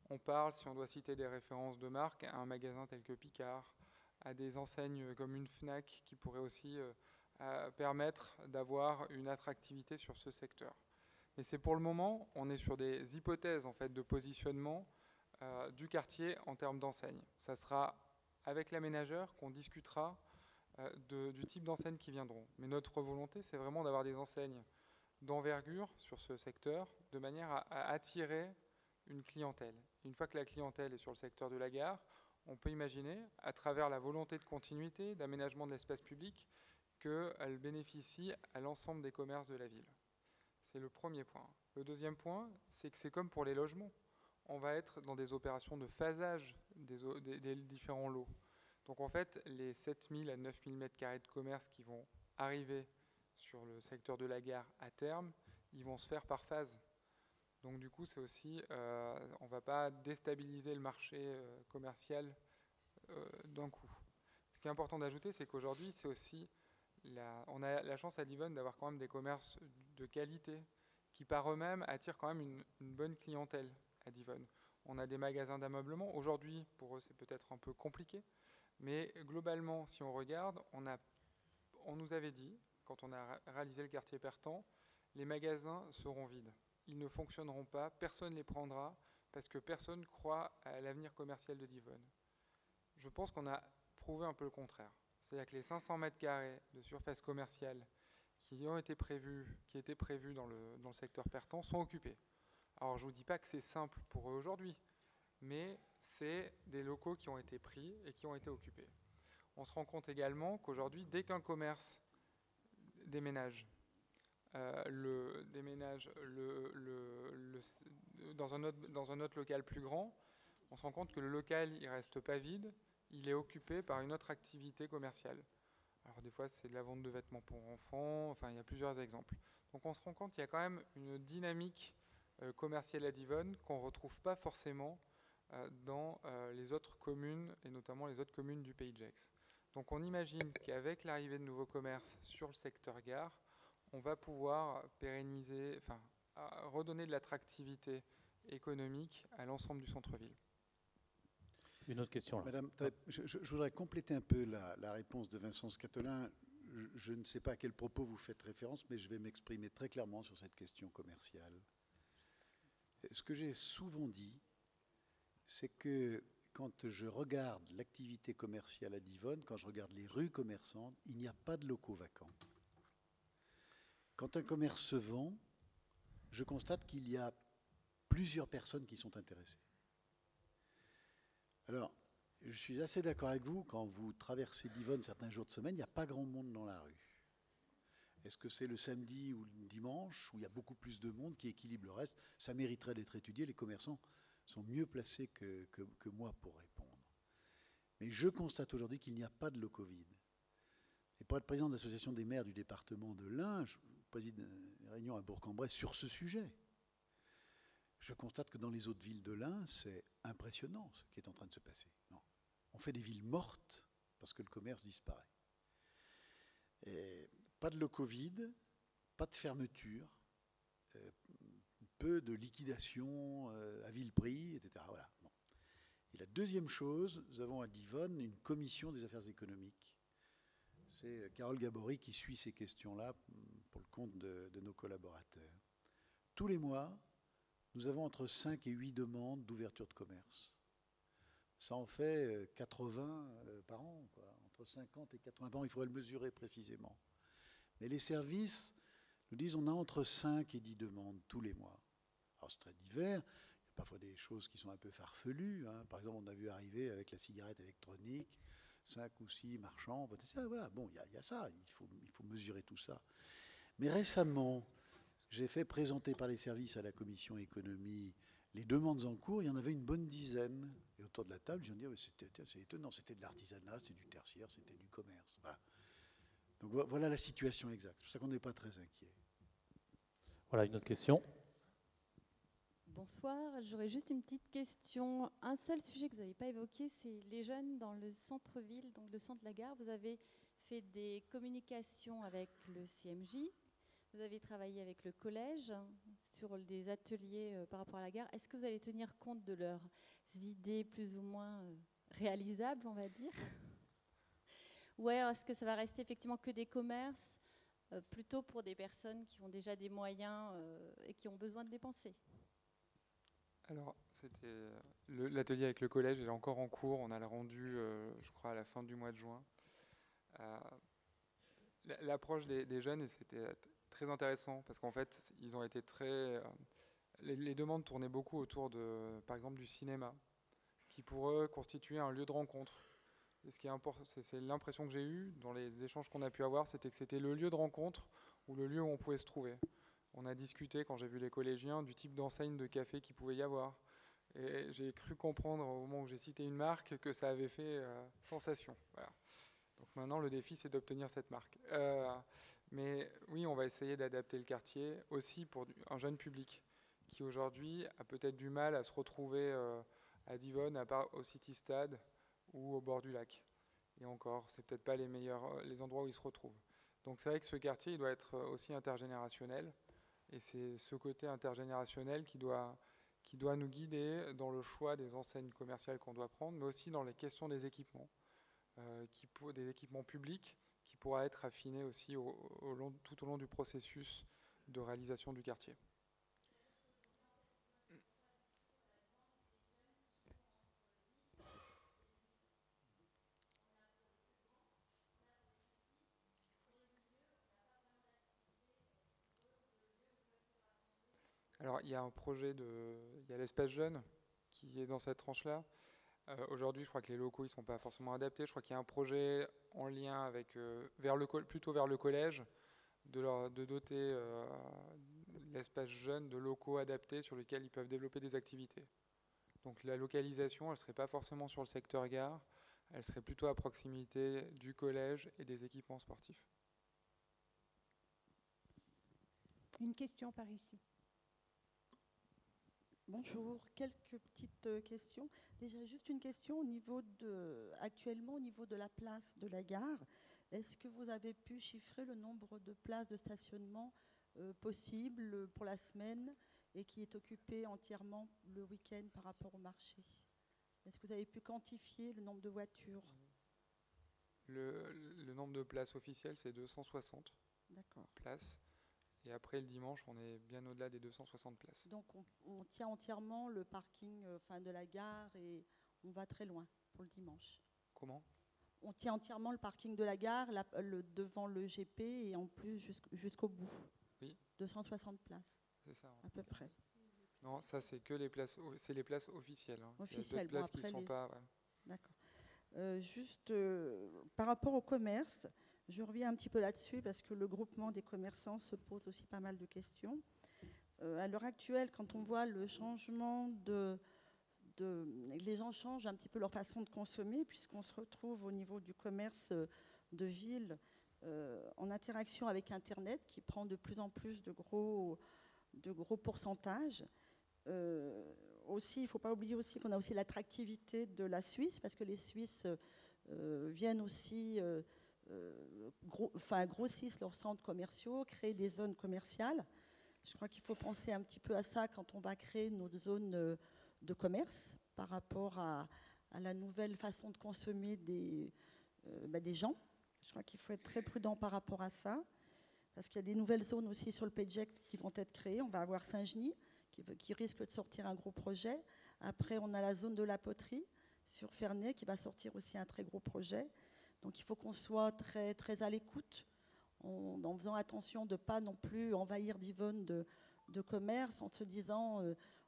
On parle, si on doit citer des références de marque, à un magasin tel que Picard, à des enseignes comme une Fnac qui pourraient aussi permettre d'avoir une attractivité sur ce secteur. Mais c'est pour le moment, on est sur des hypothèses en fait, de positionnement du quartier en termes d'enseigne. Ça sera avec l'aménageur qu'on discutera du type d'enseignes qui viendront. Mais notre volonté, c'est vraiment d'avoir des enseignes d'envergure sur ce secteur, de manière à attirer une clientèle. Une fois que la clientèle est sur le secteur de la gare, on peut imaginer, à travers la volonté de continuité, d'aménagement de l'espace public, qu'elle bénéficie à l'ensemble des commerces de la ville. C'est le premier point. Le deuxième point, c'est que c'est comme pour les logements. On va être dans des opérations de phasage des différents lots. Donc en fait, les 7 000 à 9 000 mètres carrés de commerce qui vont arriver sur le secteur de la gare à terme, ils vont se faire par phase. Donc du coup, c'est aussi, on ne va pas déstabiliser le marché commercial d'un coup. Ce qui est important d'ajouter, c'est qu'aujourd'hui, c'est aussi on a la chance à Divonne d'avoir quand même des commerces de qualité qui par eux-mêmes attirent quand même une bonne clientèle à Divonne. On a des magasins d'ameublement. Aujourd'hui, pour eux, c'est peut-être un peu compliqué. Mais globalement, si on regarde, on nous avait dit, quand on a réalisé le quartier Pertan, les magasins seront vides. Ils ne fonctionneront pas, personne ne les prendra, parce que personne ne croit à l'avenir commercial de Divonne. Je pense qu'on a prouvé un peu le contraire. C'est-à-dire que les 500 mètres carrés de surface commerciale qui étaient prévus dans le secteur Pertan sont occupés. Alors je ne vous dis pas que c'est simple pour eux aujourd'hui, mais c'est des locaux qui ont été pris et qui ont été occupés. On se rend compte également qu'aujourd'hui, dès qu'un commerce déménage, dans un autre local plus grand, on se rend compte que le local il reste pas vide, il est occupé par une autre activité commerciale. Alors des fois c'est de la vente de vêtements pour enfants, enfin il y a plusieurs exemples. Donc on se rend compte qu'il y a quand même une dynamique commerciale à Divonne qu'on ne retrouve pas forcément dans les autres communes et notamment les autres communes du Pays de Gex. Donc on imagine qu'avec l'arrivée de nouveaux commerces sur le secteur gare, on va pouvoir pérenniser, enfin redonner de l'attractivité économique à l'ensemble du centre-ville. Une autre question. Là. Madame, je voudrais compléter un peu la réponse de Vincent Scatolin. Je ne sais pas à quel propos vous faites référence, mais je vais m'exprimer très clairement sur cette question commerciale. Ce que j'ai souvent dit, c'est que quand je regarde l'activité commerciale à Divonne, quand je regarde les rues commerçantes, il n'y a pas de locaux vacants. Quand un commerce se vend, je constate qu'il y a plusieurs personnes qui sont intéressées. Alors, je suis assez d'accord avec vous, quand vous traversez Divonne certains jours de semaine, il n'y a pas grand monde dans la rue. Est-ce que c'est le samedi ou le dimanche, où il y a beaucoup plus de monde qui équilibre le reste? Ça mériterait d'être étudié, les commerçants sont mieux placés que moi pour répondre. Mais je constate aujourd'hui qu'il n'y a pas de locaux vides. Et pour être président de l'association des maires du département de l'Ain, je préside une réunion à Bourg-en-Bresse sur ce sujet. Je constate que dans les autres villes de l'Ain, c'est impressionnant ce qui est en train de se passer. Non. On fait des villes mortes parce que le commerce disparaît. Et pas de locaux vides, pas de fermeture, peu de liquidation à vil prix, etc. Voilà. Bon. Et la deuxième chose, nous avons à Divonne une commission des affaires économiques. C'est Carole Gabory qui suit ces questions-là pour le compte de nos collaborateurs. Tous les mois, nous avons entre 5 et 8 demandes d'ouverture de commerce. Ça en fait 80 par an, quoi. Entre 50 et 80 par an, il faudrait le mesurer précisément. Mais les services nous disent qu'on a entre 5 et 10 demandes tous les mois. Alors c'est très divers, il y a parfois des choses qui sont un peu farfelues. Hein. Par exemple, on a vu arriver avec la cigarette électronique 5 ou 6 marchands. Voilà. Bon, il y a ça, il faut mesurer tout ça. Mais récemment, J'ai fait présenter par les services à la commission économie les demandes en cours. Il y en avait une bonne dizaine. Et autour de la table, je me dis, c'est étonnant. C'était de l'artisanat, c'était du tertiaire, c'était du commerce. Voilà. Donc voilà la situation exacte. C'est pour ça qu'on n'est pas très inquiet. Voilà, une autre question. Bonsoir, j'aurais juste une petite question. Un seul sujet que vous n'avez pas évoqué, c'est les jeunes dans le centre-ville, donc le centre de la gare. Vous avez fait des communications avec le CMJ, vous avez travaillé avec le collège sur des ateliers par rapport à la gare. Est-ce que vous allez tenir compte de leurs idées plus ou moins réalisables, on va dire? Ou alors est-ce que ça va rester effectivement que des commerces, plutôt pour des personnes qui ont déjà des moyens et qui ont besoin de dépenser? Alors, c'était l'atelier avec le collège, il est encore en cours. On a le rendu, je crois, à la fin du mois de juin. L'approche des jeunes, et c'était très intéressant parce qu'en fait, ils ont été très. Les demandes tournaient beaucoup autour de, par exemple, du cinéma, qui pour eux constituait un lieu de rencontre. Et ce qui est important, c'est l'impression que j'ai eue dans les échanges qu'on a pu avoir, c'était que c'était le lieu de rencontre ou le lieu où on pouvait se trouver. On a discuté, quand j'ai vu les collégiens, du type d'enseigne de café qu'il pouvait y avoir. Et j'ai cru comprendre, au moment où j'ai cité une marque, que ça avait fait sensation. Voilà. Donc maintenant, le défi, c'est d'obtenir cette marque. Mais oui, on va essayer d'adapter le quartier aussi pour un jeune public qui, aujourd'hui, a peut-être du mal à se retrouver à Divonne, à part au City Stade ou au bord du lac. Et encore, c'est peut-être pas les endroits où ils se retrouvent. Donc c'est vrai que ce quartier, il doit être aussi intergénérationnel. Et c'est ce côté intergénérationnel qui doit nous guider dans le choix des enseignes commerciales qu'on doit prendre, mais aussi dans les questions des équipements, des équipements publics qui pourra être affinés aussi tout au long du processus de réalisation du quartier. Alors, il y a un projet il y a l'espace jeune qui est dans cette tranche-là. Aujourd'hui, je crois que les locaux ne sont pas forcément adaptés. Je crois qu'il y a un projet en lien avec, plutôt vers le collège, de doter l'espace jeune de locaux adaptés sur lesquels ils peuvent développer des activités. Donc la localisation, elle ne serait pas forcément sur le secteur gare, elle serait plutôt à proximité du collège et des équipements sportifs. Une question par ici. Bonjour, quelques petites questions. Déjà, juste une question actuellement au niveau de la place de la gare. Est-ce que vous avez pu chiffrer le nombre de places de stationnement possibles pour la semaine et qui est occupé entièrement le week-end par rapport au marché? Est-ce que vous avez pu quantifier le nombre de voitures? Le nombre de places officielles, c'est 260 places. Et après, le dimanche, on est bien au-delà des 260 places. Donc, on tient entièrement le parking de la gare et on va très loin pour le dimanche. Comment? On tient entièrement le parking de la gare devant le GP et en plus jusqu'au bout. Oui. 260 places. C'est ça. À peu près. Non, ça, c'est que les places officielles. Hein. Officielles. Il y a d'autres places qui ne sont pas... Ouais. D'accord. Juste par rapport au commerce, je reviens un petit peu là-dessus parce que le groupement des commerçants se pose aussi pas mal de questions. À l'heure actuelle, quand on voit le changement les gens changent un petit peu leur façon de consommer puisqu'on se retrouve au niveau du commerce de ville en interaction avec Internet qui prend de plus en plus de gros pourcentages. Aussi, il ne faut pas oublier aussi qu'on a aussi l'attractivité de la Suisse parce que les Suisses viennent aussi... grossissent leurs centres commerciaux, créent des zones commerciales. Je crois qu'il faut penser un petit peu à ça quand on va créer nos zones de commerce par rapport à la nouvelle façon de consommer des gens. Je crois qu'il faut être très prudent par rapport à ça parce qu'il y a des nouvelles zones aussi sur le PEDGEC qui vont être créées. On va avoir Saint-Genis qui risque de sortir un gros projet. Après, on a la zone de la poterie sur Ferney qui va sortir aussi un très gros projet. Donc il faut qu'on soit très, très à l'écoute, en faisant attention de ne pas non plus envahir Divonne de commerce, en se disant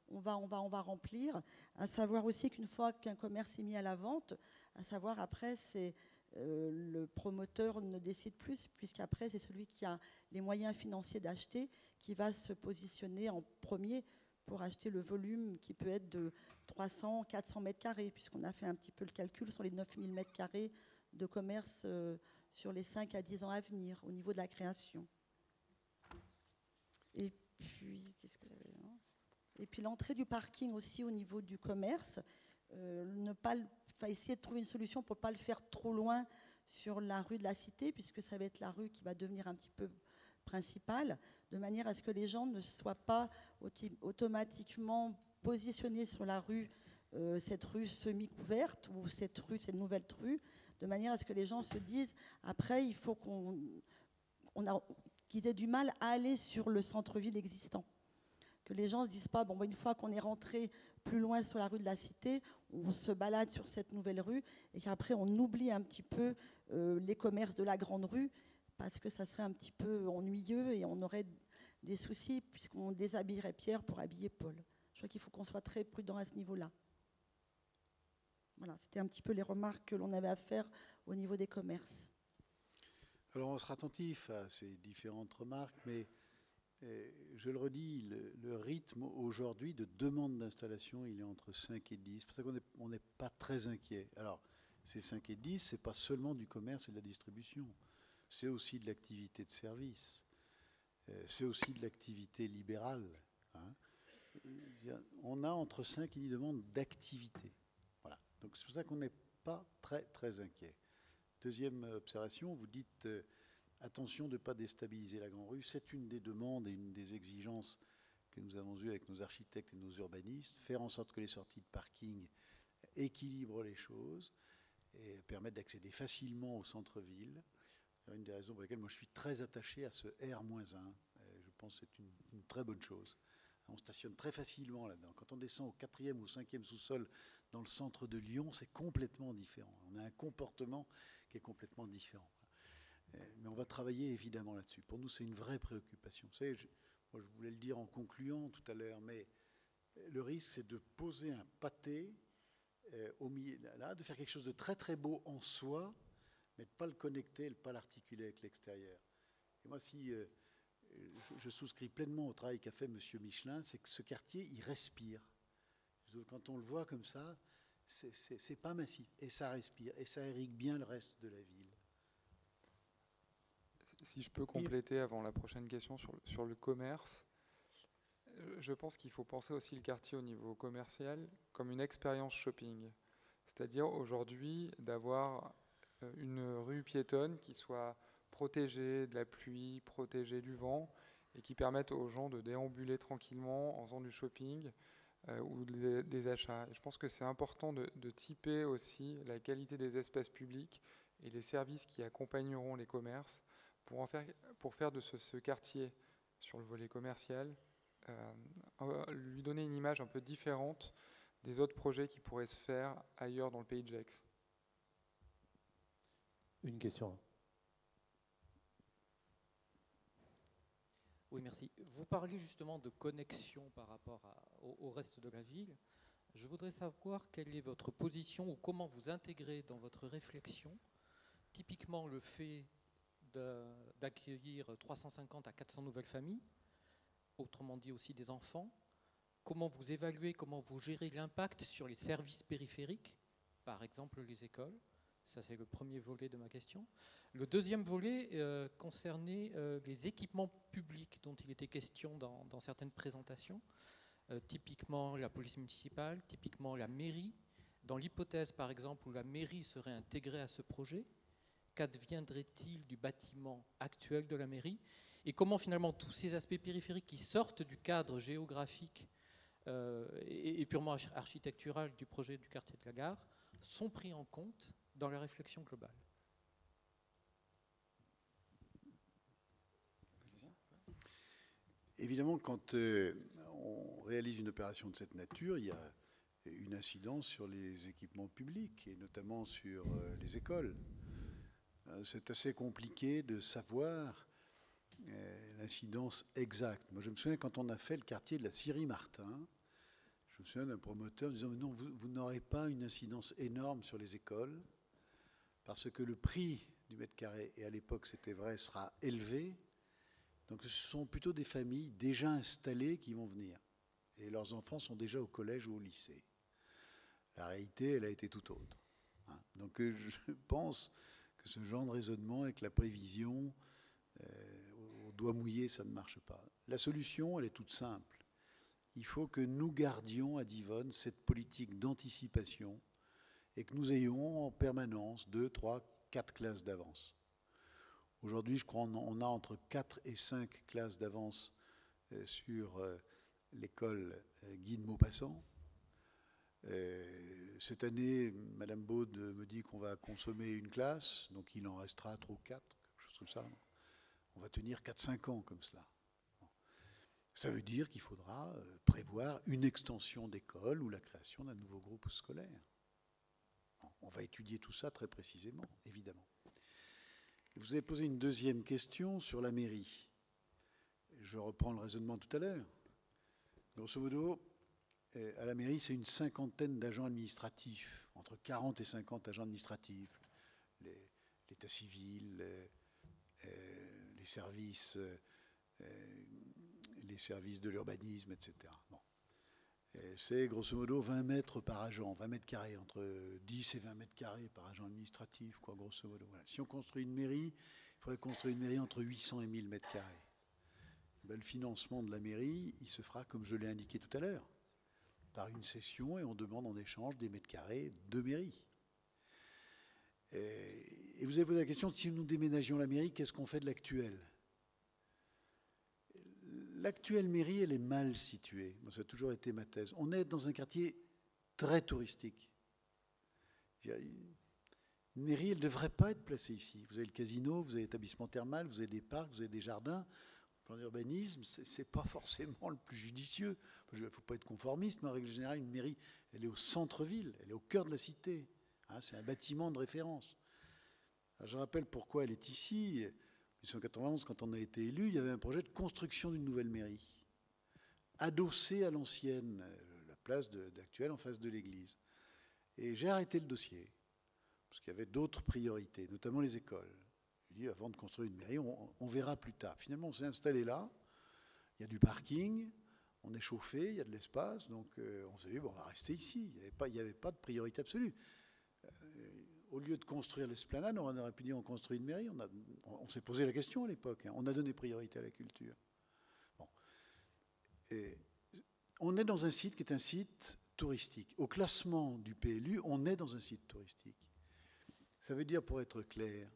on va remplir. À savoir aussi qu'une fois qu'un commerce est mis à la vente, à savoir après c'est le promoteur ne décide plus, puisqu'après, c'est celui qui a les moyens financiers d'acheter qui va se positionner en premier pour acheter le volume qui peut être de 300, 400 mètres carrés, puisqu'on a fait un petit peu le calcul sur les 9000 mètres carrés de commerce sur les 5 à 10 ans à venir, au niveau de la création. Et puis, qu'est-ce que j'avais là ? Et puis l'entrée du parking aussi au niveau du commerce, essayer de trouver une solution pour ne pas le faire trop loin sur la rue de la Cité, puisque ça va être la rue qui va devenir un petit peu principale, de manière à ce que les gens ne soient pas automatiquement positionnés sur la rue, cette rue semi-couverte, ou cette nouvelle rue, de manière à ce que les gens se disent, après, il faut qu'ils aient du mal à aller sur le centre-ville existant. Que les gens ne se disent pas, une fois qu'on est rentré plus loin sur la rue de la Cité, on se balade sur cette nouvelle rue et qu'après on oublie un petit peu les commerces de la grande rue parce que ça serait un petit peu ennuyeux et on aurait des soucis puisqu'on déshabillerait Pierre pour habiller Paul. Je crois qu'il faut qu'on soit très prudent à ce niveau-là. Voilà, c'était un petit peu les remarques que l'on avait à faire au niveau des commerces. Alors on sera attentif à ces différentes remarques, mais je le redis, le rythme aujourd'hui de demande d'installation, il est entre 5 et 10. C'est pour ça qu'on n'est pas très inquiet. Alors, ces 5 et 10, ce n'est pas seulement du commerce et de la distribution. C'est aussi de l'activité de service. C'est aussi de l'activité libérale. Hein. On a entre 5 et 10 demandes d'activité. Voilà. Donc, c'est pour ça qu'on n'est pas très, très inquiet. Deuxième observation, vous dites... attention de ne pas déstabiliser la grande rue. C'est une des demandes et une des exigences que nous avons eues avec nos architectes et nos urbanistes. Faire en sorte que les sorties de parking équilibrent les choses et permettent d'accéder facilement au centre-ville. C'est une des raisons pour lesquelles moi je suis très attaché à ce R-1. Je pense que c'est une très bonne chose. On stationne très facilement là-dedans. Quand on descend au 4e ou 5e sous-sol dans le centre de Lyon, c'est complètement différent. On a un comportement qui est complètement différent. Mais on va travailler évidemment là-dessus. Pour nous, c'est une vraie préoccupation. Vous savez, moi, je voulais le dire en concluant tout à l'heure, mais le risque, c'est de poser un pâté au milieu, là, de faire quelque chose de très très beau en soi, mais de ne pas le connecter, de ne pas l'articuler avec l'extérieur. Et moi, si je souscris pleinement au travail qu'a fait M. Michelin, c'est que ce quartier, il respire. Quand on le voit comme ça, c'est pas massif, et ça respire, et ça irrigue bien le reste de la ville. Si je peux compléter avant la prochaine question sur le commerce, je pense qu'il faut penser aussi le quartier au niveau commercial comme une expérience shopping. C'est-à-dire aujourd'hui d'avoir une rue piétonne qui soit protégée de la pluie, protégée du vent et qui permette aux gens de déambuler tranquillement en faisant du shopping ou des achats. Et je pense que c'est important de typer aussi la qualité des espaces publics et les services qui accompagneront les commerces pour faire de ce quartier sur le volet commercial, lui donner une image un peu différente des autres projets qui pourraient se faire ailleurs dans le pays de Gex. Une question. Oui, merci. Vous parliez justement de connexion par rapport au reste de la ville. Je voudrais savoir quelle est votre position ou comment vous intégrez dans votre réflexion typiquement le fait d'accueillir 350 à 400 nouvelles familles, autrement dit aussi des enfants. Comment vous évaluez, comment vous gérez l'impact sur les services périphériques, par exemple les écoles. Ça, c'est le premier volet de ma question. Le deuxième volet concernait les équipements publics dont il était question dans certaines présentations, typiquement la police municipale, typiquement la mairie. Dans l'hypothèse, par exemple, où la mairie serait intégrée à ce projet, qu'adviendrait-il du bâtiment actuel de la mairie et comment finalement tous ces aspects périphériques qui sortent du cadre géographique et purement architectural du projet du quartier de la Gare sont pris en compte dans la réflexion globale. Évidemment, quand on réalise une opération de cette nature, il y a une incidence sur les équipements publics et notamment sur les écoles. C'est assez compliqué de savoir l'incidence exacte. Moi, je me souviens quand on a fait le quartier de la Syrie-Martin, je me souviens d'un promoteur disant « Non, vous n'aurez pas une incidence énorme sur les écoles parce que le prix du mètre carré, et à l'époque c'était vrai, sera élevé. Donc ce sont plutôt des familles déjà installées qui vont venir. Et leurs enfants sont déjà au collège ou au lycée. La réalité, elle a été tout autre. Donc je pense que ce genre de raisonnement avec la prévision, au doigt mouillé, ça ne marche pas. La solution, elle est toute simple. Il faut que nous gardions à Divonne cette politique d'anticipation et que nous ayons en permanence 2, 3, 4 classes d'avance. Aujourd'hui, je crois qu'on a entre 4 et 5 classes d'avance sur l'école Guy de Maupassant. Cette année, Madame Baud me dit qu'on va consommer une classe, donc il en restera 3 ou 4, quelque chose comme ça. On va tenir 4-5 ans comme cela. Ça veut dire qu'il faudra prévoir une extension d'école ou la création d'un nouveau groupe scolaire. On va étudier tout ça très précisément, évidemment. Vous avez posé une deuxième question sur la mairie. Je reprends le raisonnement tout à l'heure. Grosso modo, à la mairie, c'est une 50aine d'agents administratifs, entre 40 et 50 agents administratifs, l'état civil, les services de l'urbanisme, etc. Bon. C'est grosso modo 20 mètres par agent, 20 mètres carrés, entre 10 et 20 mètres carrés par agent administratif, quoi, grosso modo. Voilà. Si on construit une mairie, il faudrait construire une mairie entre 800 et 1000 mètres carrés. Ben, le financement de la mairie, il se fera, comme je l'ai indiqué tout à l'heure, par une cession, et on demande en échange des mètres carrés de mairie. Et vous avez posé la question, si nous déménagions la mairie, qu'est-ce qu'on fait de l'actuelle ? L'actuelle mairie, elle est mal située. Moi, ça a toujours été ma thèse. On est dans un quartier très touristique. Une mairie, elle ne devrait pas être placée ici. Vous avez le casino, vous avez l'établissement thermal, vous avez des parcs, vous avez des jardins. Au plan d'urbanisme, ce n'est pas forcément le plus judicieux. Il ne faut pas être conformiste, mais en règle générale, une mairie, elle est au centre-ville, elle est au cœur de la cité. C'est un bâtiment de référence. Alors, je rappelle pourquoi elle est ici. En 1991, quand on a été élu, il y avait un projet de construction d'une nouvelle mairie, adossée à l'ancienne, la place d'Actuelle en face de l'église. Et j'ai arrêté le dossier, parce qu'il y avait d'autres priorités, notamment les écoles. Je dis, avant de construire une mairie, on verra plus tard. Finalement, on s'est installé là, il y a du parking, on est chauffé, il y a de l'espace, donc on s'est dit, bon, on va rester ici. Il n'y avait pas de priorité absolue. Au lieu de construire l'esplanade, on aurait pu dire on construit une mairie. On s'est posé la question à l'époque. On a donné priorité à la culture. Bon. Et on est dans un site qui est un site touristique. Au classement du PLU, on est dans un site touristique. Ça veut dire, pour être clair,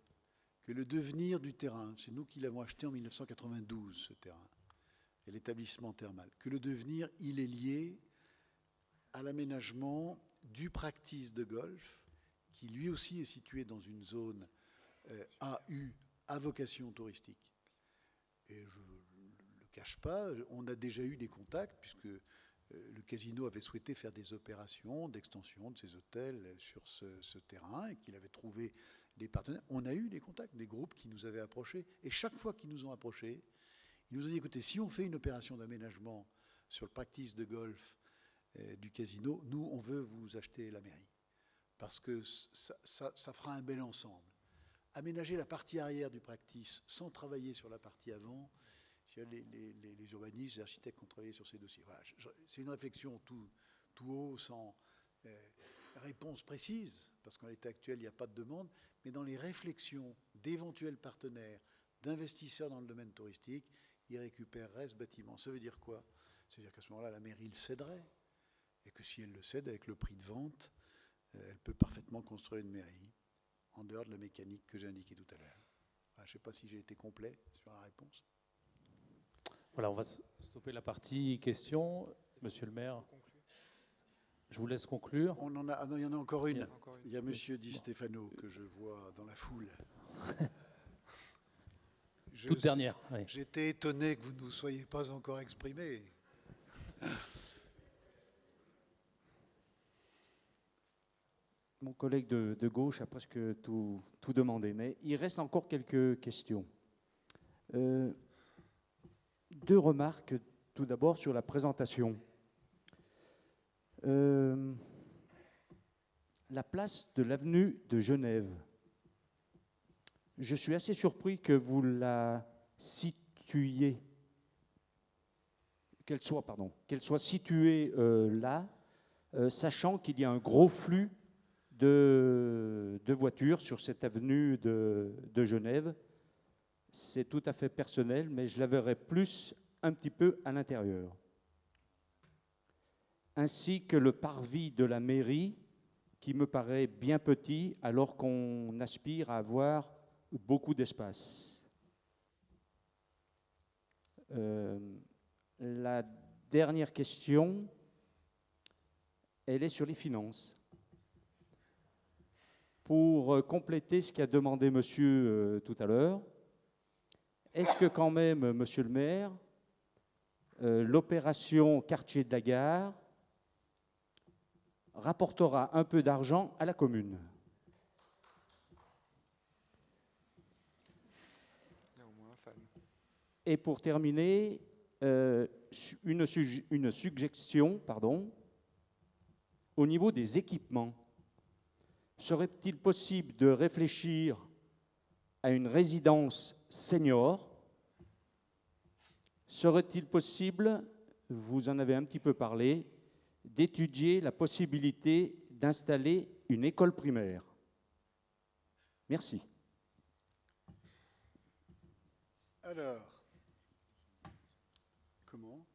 que le devenir du terrain, c'est nous qui l'avons acheté en 1992, ce terrain, et l'établissement thermal, que le devenir, il est lié à l'aménagement du practice de golf, qui lui aussi est situé dans une zone AU, à vocation touristique. Et je ne le cache pas, on a déjà eu des contacts, puisque le casino avait souhaité faire des opérations d'extension de ses hôtels sur ce terrain, et qu'il avait trouvé des partenaires. On a eu des contacts, des groupes qui nous avaient approchés, et chaque fois qu'ils nous ont approchés, ils nous ont dit, écoutez, si on fait une opération d'aménagement sur le practice de golf du casino, nous, on veut vous acheter la mairie. Parce que ça fera un bel ensemble. Aménager la partie arrière du practice sans travailler sur la partie avant, les urbanistes, les architectes qui ont travaillé sur ces dossiers. Voilà, c'est une réflexion tout haut, sans réponse précise, parce qu'en l'état actuel, il n'y a pas de demande, mais dans les réflexions d'éventuels partenaires, d'investisseurs dans le domaine touristique, ils récupéreraient ce bâtiment. Ça veut dire quoi ? Ça veut dire qu'à ce moment-là, la mairie le céderait, et que si elle le cède avec le prix de vente, elle peut parfaitement construire une mairie, en dehors de la mécanique que j'ai indiquée tout à l'heure. Je ne sais pas si j'ai été complet sur la réponse. Voilà, on va stopper la partie questions. Monsieur le maire, je vous laisse conclure. On en a, ah non, il y en a encore une. Il y a Monsieur Di Stefano que je vois dans la foule. Toute dernière. Oui. J'étais étonné que vous ne vous soyez pas encore exprimé. Mon collègue de gauche a presque tout demandé, mais il reste encore quelques questions. Deux remarques, tout d'abord sur la présentation. La place de l'avenue de Genève je suis assez surpris que vous la situiez, qu'elle soit située là, sachant qu'il y a un gros flux de voitures sur cette avenue de Genève. C'est tout à fait personnel, mais je la verrais plus un petit peu à l'intérieur. Ainsi que le parvis de la mairie, qui me paraît bien petit, alors qu'on aspire à avoir beaucoup d'espace. La dernière question, elle est sur les finances. Pour compléter ce qu'a demandé monsieur tout à l'heure, est-ce que quand même, monsieur le maire, l'opération quartier de la gare rapportera un peu d'argent à la commune? Il y a au moins un fan. Et pour terminer, une suggestion, au niveau des équipements. Serait-il possible de réfléchir à une résidence senior? Serait-il possible, vous en avez un petit peu parlé, d'étudier la possibilité d'installer une école primaire? Merci. Alors, comment?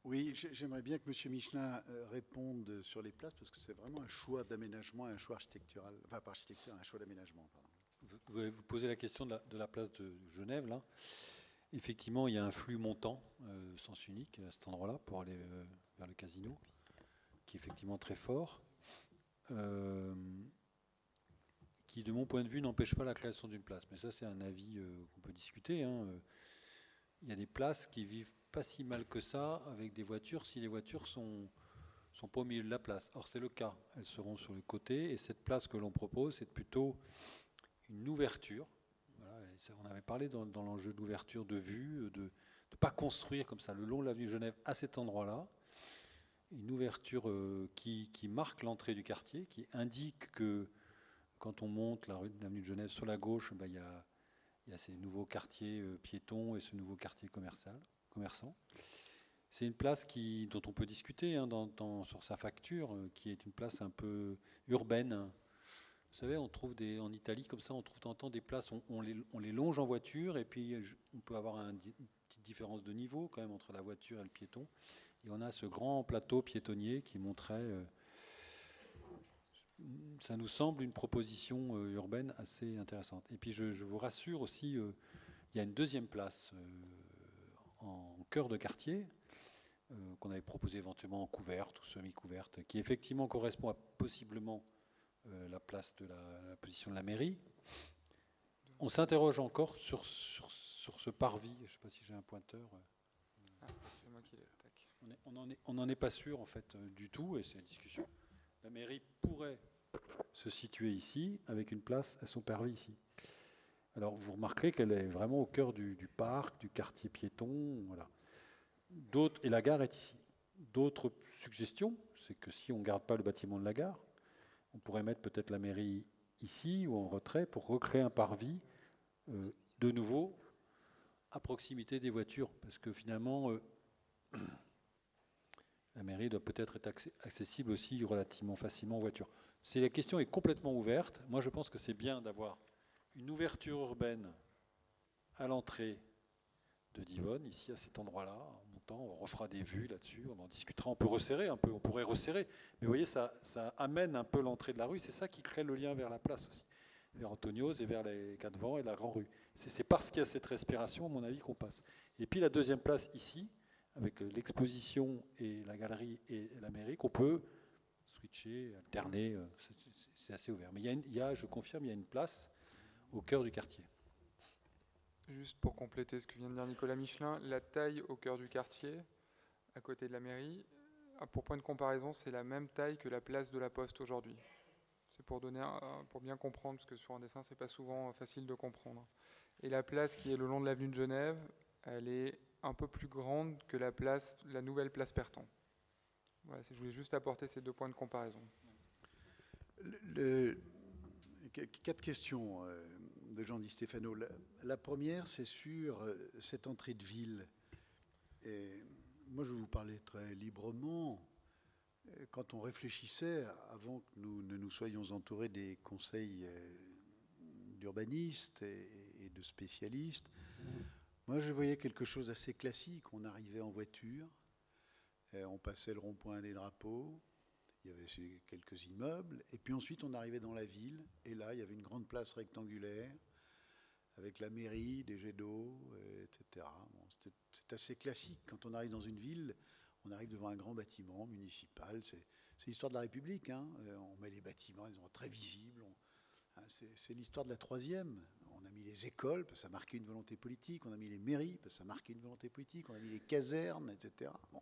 Oui, j'aimerais bien que M. Michelin réponde sur les places, parce que c'est vraiment un choix d'aménagement, un choix architectural, enfin pas architecture, un choix d'aménagement. Vous posez la question de la place de Genève, là. Effectivement, il y a un flux montant, sens unique, à cet endroit-là, pour aller vers le casino, qui est effectivement très fort, qui, de mon point de vue, n'empêche pas la création d'une place. Mais ça, c'est un avis qu'on peut discuter. Il y a des places qui vivent pas si mal que ça avec des voitures, si les voitures sont pas au milieu de la place. Or, c'est le cas. Elles seront sur le côté, et cette place que l'on propose, c'est plutôt une ouverture. Voilà, on avait parlé dans l'enjeu d'ouverture de vue, de ne pas construire comme ça le long de l'avenue Genève à cet endroit-là. Une ouverture qui marque l'entrée du quartier, qui indique que quand on monte l'avenue de Genève sur la gauche, il y a ces nouveaux quartiers piétons et ce nouveau quartier commerçant. C'est une place dont on peut discuter sur sa facture, qui est une place un peu urbaine. Vous savez, on trouve en Italie, comme ça, on trouve de temps en temps des places, on les longe en voiture, et puis on peut avoir une petite différence de niveau quand même entre la voiture et le piéton. Et on a ce grand plateau piétonnier qui montrait... ça nous semble une proposition urbaine assez intéressante. Et puis je vous rassure aussi, il y a une deuxième place en cœur de quartier, qu'on avait proposée éventuellement en couverte ou semi-couverte, qui effectivement correspond à possiblement la place de la position de la mairie. On s'interroge encore sur ce parvis. Je ne sais pas si j'ai un pointeur. C'est moi qui l'ai. On n'en est pas sûr en fait du tout, et c'est une discussion. La mairie pourrait se situer ici avec une place à son parvis ici. Alors vous remarquerez qu'elle est vraiment au cœur du parc, du quartier piéton, voilà. Et la gare est ici. D'autres suggestions, c'est que si on ne garde pas le bâtiment de la gare, on pourrait mettre peut-être la mairie ici ou en retrait pour recréer un parvis de nouveau à proximité des voitures, parce que finalement la mairie doit peut-être être accessible aussi relativement facilement aux voitures. La question est complètement ouverte. Moi, je pense que c'est bien d'avoir une ouverture urbaine à l'entrée de Divonne, ici à cet endroit-là. En montant, on refera des vues là-dessus, on en discutera, on peut resserrer un peu, on pourrait resserrer. Mais vous voyez, ça amène un peu l'entrée de la rue, c'est ça qui crée le lien vers la place aussi, vers Antonios et vers les Quatre-Vents et la Grande Rue. C'est parce qu'il y a cette respiration, à mon avis, qu'on passe. Et puis la deuxième place ici, avec l'exposition et la galerie et la mairie, qu'on peut switcher, alterner, c'est assez ouvert. Mais je confirme, il y a une place au cœur du quartier. Juste pour compléter ce que vient de dire Nicolas Michelin, la taille au cœur du quartier, à côté de la mairie, pour point de comparaison, c'est la même taille que la place de la Poste aujourd'hui. C'est pour bien comprendre, parce que sur un dessin, c'est pas souvent facile de comprendre. Et la place qui est le long de l'avenue de Genève, elle est un peu plus grande que la nouvelle place Perton. Voilà, je voulais juste apporter ces 2 points de comparaison. 4 questions. de Jean Di Stefano. La première, c'est sur cette entrée de ville. Et moi, je vais vous parler très librement. Quand on réfléchissait, avant que nous ne nous soyons entourés des conseils d'urbanistes et de spécialistes, moi, je voyais quelque chose d'assez classique. On arrivait en voiture, on passait le rond-point des Drapeaux, il y avait quelques immeubles, et puis ensuite on arrivait dans la ville, et là il y avait une grande place rectangulaire, avec la mairie, des jets d'eau, etc. Bon, c'est assez classique. Quand on arrive dans une ville, on arrive devant un grand bâtiment municipal, c'est l'histoire de la République, hein. On met les bâtiments, ils sont très visibles, c'est l'histoire de la troisième. On a mis les écoles, parce que ça marquait une volonté politique, on a mis les mairies, parce que ça marquait une volonté politique, on a mis les casernes, etc. Bon.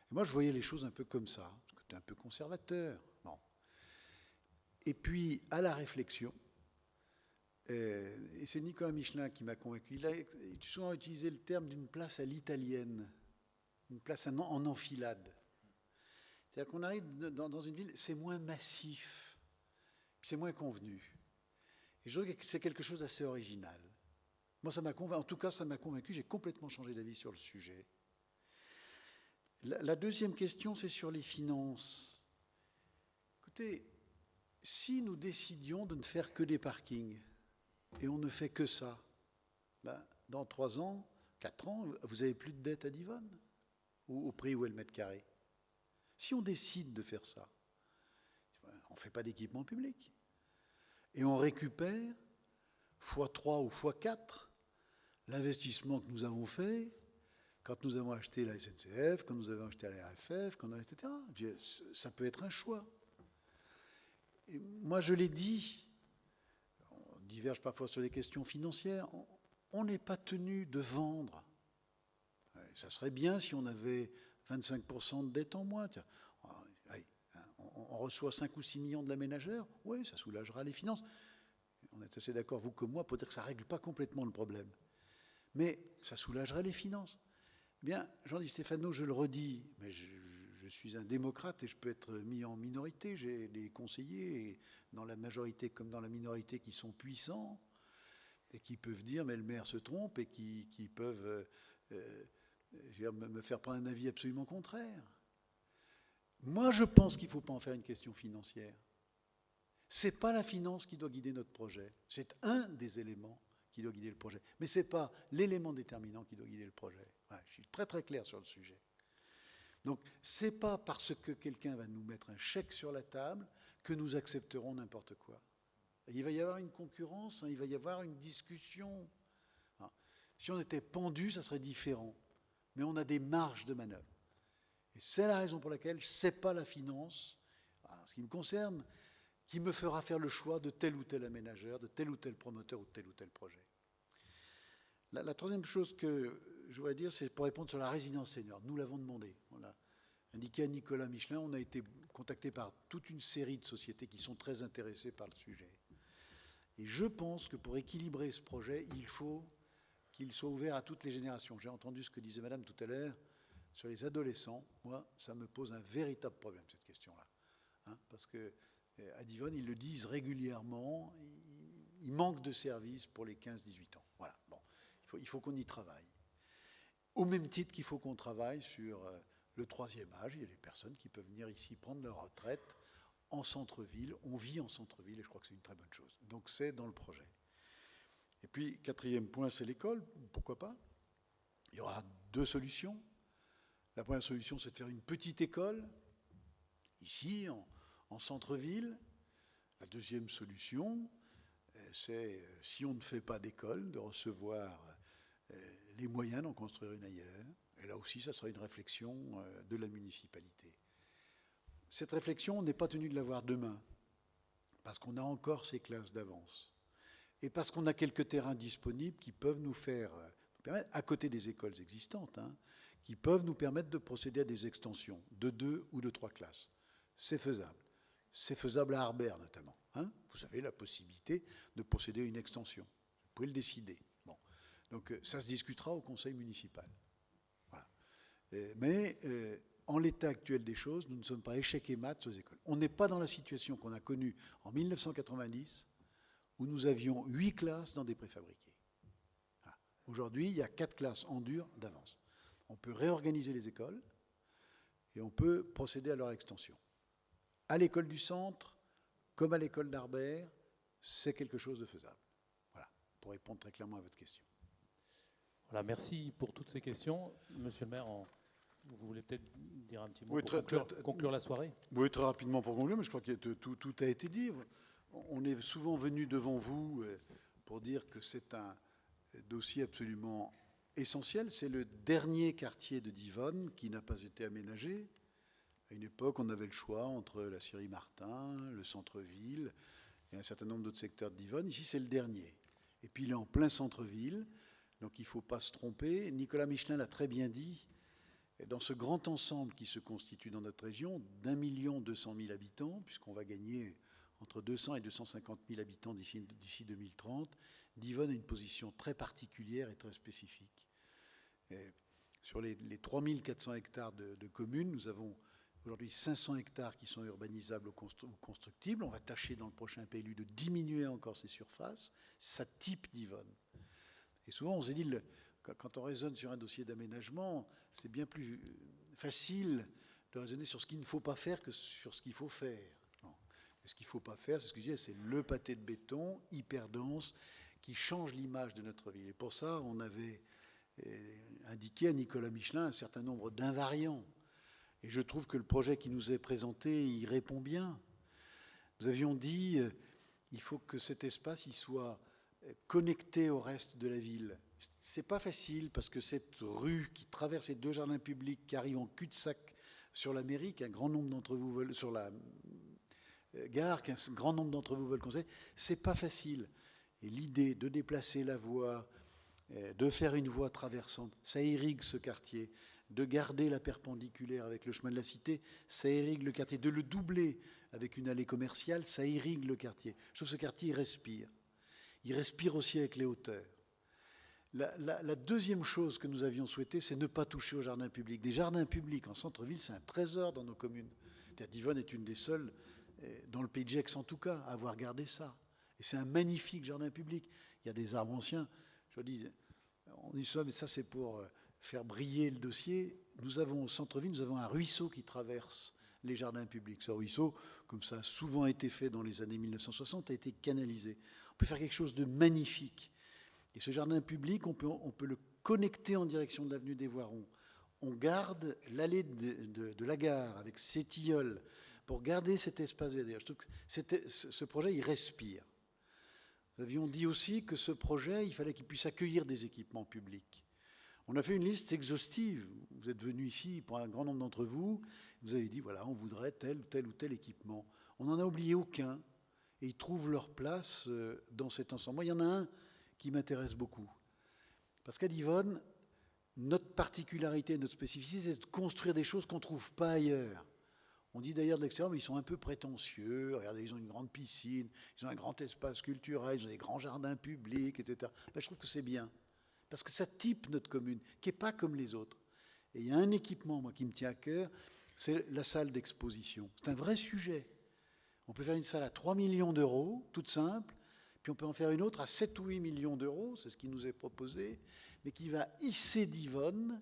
Et moi, je voyais les choses un peu comme ça, parce que j'étais un peu conservateur. Bon. Et puis, à la réflexion, et c'est Nicolas Michelin qui m'a convaincu, il a souvent utilisé le terme d'une place à l'italienne, une place en enfilade. C'est-à-dire qu'on arrive dans une ville, c'est moins massif, c'est moins convenu. Et je trouve que c'est quelque chose d'assez original. Moi, ça m'a convaincu, en tout cas, ça m'a convaincu, j'ai complètement changé d'avis sur le sujet. La deuxième question, c'est sur les finances. Écoutez, si nous décidions de ne faire que des parkings, et on ne fait que ça, ben, dans 3 ans, 4 ans, vous n'avez plus de dette à Divonne, au prix où est le mètre carré. Si on décide de faire ça, on ne fait pas d'équipement public. Et on récupère x3 ou x4 l'investissement que nous avons fait quand nous avons acheté la SNCF, quand nous avons acheté la RFF, etc. Ça peut être un choix. Et moi, je l'ai dit, on diverge parfois sur les questions financières, on n'est pas tenu de vendre. Ça serait bien si on avait 25% de dette en moins. Tiens, on reçoit 5 ou 6 millions de la ménagère, oui, ça soulagera les finances. On est assez d'accord, vous comme moi, pour dire que ça ne règle pas complètement le problème. Mais ça soulagerait les finances. Bien, Jean Di Stefano, je le redis, mais je suis un démocrate et je peux être mis en minorité. J'ai des conseillers, dans la majorité comme dans la minorité, qui sont puissants et qui peuvent dire, mais le maire se trompe, et qui peuvent me faire prendre un avis absolument contraire. Moi, je pense qu'il ne faut pas en faire une question financière. Ce n'est pas la finance qui doit guider notre projet. C'est un des éléments qui doit guider le projet. Mais ce n'est pas l'élément déterminant qui doit guider le projet. Voilà, je suis très très clair sur le sujet. Donc, ce n'est pas parce que quelqu'un va nous mettre un chèque sur la table que nous accepterons n'importe quoi. Il va y avoir une concurrence, il va y avoir une discussion. Si on était pendu, ça serait différent. Mais on a des marges de manœuvre. Et c'est la raison pour laquelle ce n'est pas la finance, en ce qui me concerne, qui me fera faire le choix de tel ou tel aménageur, de tel ou tel promoteur ou de tel ou tel projet. La troisième chose que je voudrais dire, c'est pour répondre sur la résidence senior. Nous l'avons demandé. On l'a indiqué à Nicolas Michelin. On a été contacté par toute une série de sociétés qui sont très intéressées par le sujet. Et je pense que pour équilibrer ce projet, il faut qu'il soit ouvert à toutes les générations. J'ai entendu ce que disait Madame tout à l'heure sur les adolescents. Moi, ça me pose un véritable problème, cette question-là. Parce qu'à Divonne, ils le disent régulièrement, il manque de services pour les 15-18 ans. Voilà. Bon, il faut qu'on y travaille. Au même titre qu'il faut qu'on travaille sur le 3e âge. Il y a des personnes qui peuvent venir ici prendre leur retraite en centre-ville. On vit en centre-ville et je crois que c'est une très bonne chose. Donc c'est dans le projet. Et puis, 4e point, c'est l'école. Pourquoi pas? Il y aura 2 solutions. La première solution, c'est de faire une petite école, ici, en centre-ville. La deuxième solution, c'est, si on ne fait pas d'école, de recevoir les moyens d'en construire une ailleurs. Et là aussi, ça sera une réflexion de la municipalité. Cette réflexion, on n'est pas tenu de l'avoir demain, parce qu'on a encore ces classes d'avance. Et parce qu'on a quelques terrains disponibles qui peuvent nous permettre, à côté des écoles existantes, qui peuvent nous permettre de procéder à des extensions de 2 ou de 3 classes. C'est faisable. C'est faisable à Harbert notamment. Vous avez la possibilité de procéder à une extension. Vous pouvez le décider. Bon. Donc ça se discutera au conseil municipal. Voilà. Mais en l'état actuel des choses, nous ne sommes pas échecs et maths aux écoles. On n'est pas dans la situation qu'on a connue en 1990, où nous avions 8 classes dans des préfabriqués. Voilà. Aujourd'hui, il y a 4 classes en dur d'avance. On peut réorganiser les écoles et on peut procéder à leur extension. À l'école du centre, comme à l'école d'Harbert, c'est quelque chose de faisable. Voilà, pour répondre très clairement à votre question. Voilà, merci pour toutes ces questions. Monsieur le maire, vous voulez peut-être dire un petit mot Oui, pour conclure la soirée? Oui, très rapidement pour conclure, mais je crois que tout a été dit. On est souvent venu devant vous pour dire que c'est un dossier absolument essentiel. C'est le dernier quartier de Divonne qui n'a pas été aménagé. À une époque, on avait le choix entre la Scierie Martin, le centre-ville et un certain nombre d'autres secteurs de Divonne. Ici, c'est le dernier. Et puis, il est en plein centre-ville, donc il ne faut pas se tromper. Nicolas Michelin l'a très bien dit. Dans ce grand ensemble qui se constitue dans notre région, d'1,2 million habitants, puisqu'on va gagner entre 200 et 250 000 habitants d'ici 2030, Divonne a une position très particulière et très spécifique. Et sur les 3400 hectares de communes, nous avons aujourd'hui 500 hectares qui sont urbanisables ou constructibles. On va tâcher dans le prochain PLU de diminuer encore ces surfaces. Ça type Divonne. Et souvent, on s'est dit, quand on raisonne sur un dossier d'aménagement, c'est bien plus facile de raisonner sur ce qu'il ne faut pas faire que sur ce qu'il faut faire. Non. Et ce qu'il ne faut pas faire, c'est ce que je disais, c'est le pâté de béton hyper dense qui change l'image de notre ville. Et pour ça, on avait indiqué à Nicolas Michelin un certain nombre d'invariants. Et je trouve que le projet qui nous est présenté y répond bien. Nous avions dit, il faut que cet espace il soit connecté au reste de la ville. C'est pas facile parce que cette rue qui traverse les 2 jardins publics qui arrive en cul-de-sac sur la mairie, qu'un grand nombre d'entre vous veulent, sur la gare, qu'un grand nombre d'entre vous veulent conseiller, c'est pas facile. Et l'idée de déplacer la voie, de faire une voie traversante, ça irrigue ce quartier. De garder la perpendiculaire avec le chemin de la Cité, ça irrigue le quartier. De le doubler avec une allée commerciale, ça irrigue le quartier. Je trouve que ce quartier, il respire. Il respire aussi avec les hauteurs. La deuxième chose que nous avions souhaité, c'est ne pas toucher aux jardins publics. Des jardins publics en centre-ville, c'est un trésor dans nos communes. Divonne est une des seules, dans le Pays de Gex en tout cas, à avoir gardé ça. Et c'est un magnifique jardin public. Il y a des arbres anciens. Je dis, on dit ça, mais ça c'est pour faire briller le dossier. Nous avons au centre-ville, nous avons un ruisseau qui traverse les jardins publics. Ce ruisseau, comme ça a souvent été fait dans les années 1960, a été canalisé. On peut faire quelque chose de magnifique. Et ce jardin public, on peut le connecter en direction de l'avenue des Voirons. On garde l'allée de la gare avec ses tilleuls pour garder cet espace vert. Je trouve que ce projet, il respire. Nous avions dit aussi que ce projet, il fallait qu'il puisse accueillir des équipements publics. On a fait une liste exhaustive. Vous êtes venus ici, pour un grand nombre d'entre vous, vous avez dit, voilà, on voudrait tel ou tel équipement. On n'en a oublié aucun, et ils trouvent leur place dans cet ensemble. Moi, il y en a un qui m'intéresse beaucoup. Parce qu'à Divonne, notre particularité, notre spécificité, c'est de construire des choses qu'on ne trouve pas ailleurs. On dit d'ailleurs de l'extérieur, mais ils sont un peu prétentieux. Regardez, ils ont une grande piscine, ils ont un grand espace culturel, ils ont des grands jardins publics, etc. Ben, je trouve que c'est bien. Parce que ça type notre commune, qui n'est pas comme les autres. Et il y a un équipement, moi, qui me tient à cœur, c'est la salle d'exposition. C'est un vrai sujet. On peut faire une salle à 3 millions d'euros, toute simple, puis on peut en faire une autre à 7 ou 8 millions d'euros, c'est ce qui nous est proposé, mais qui va hisser Divonne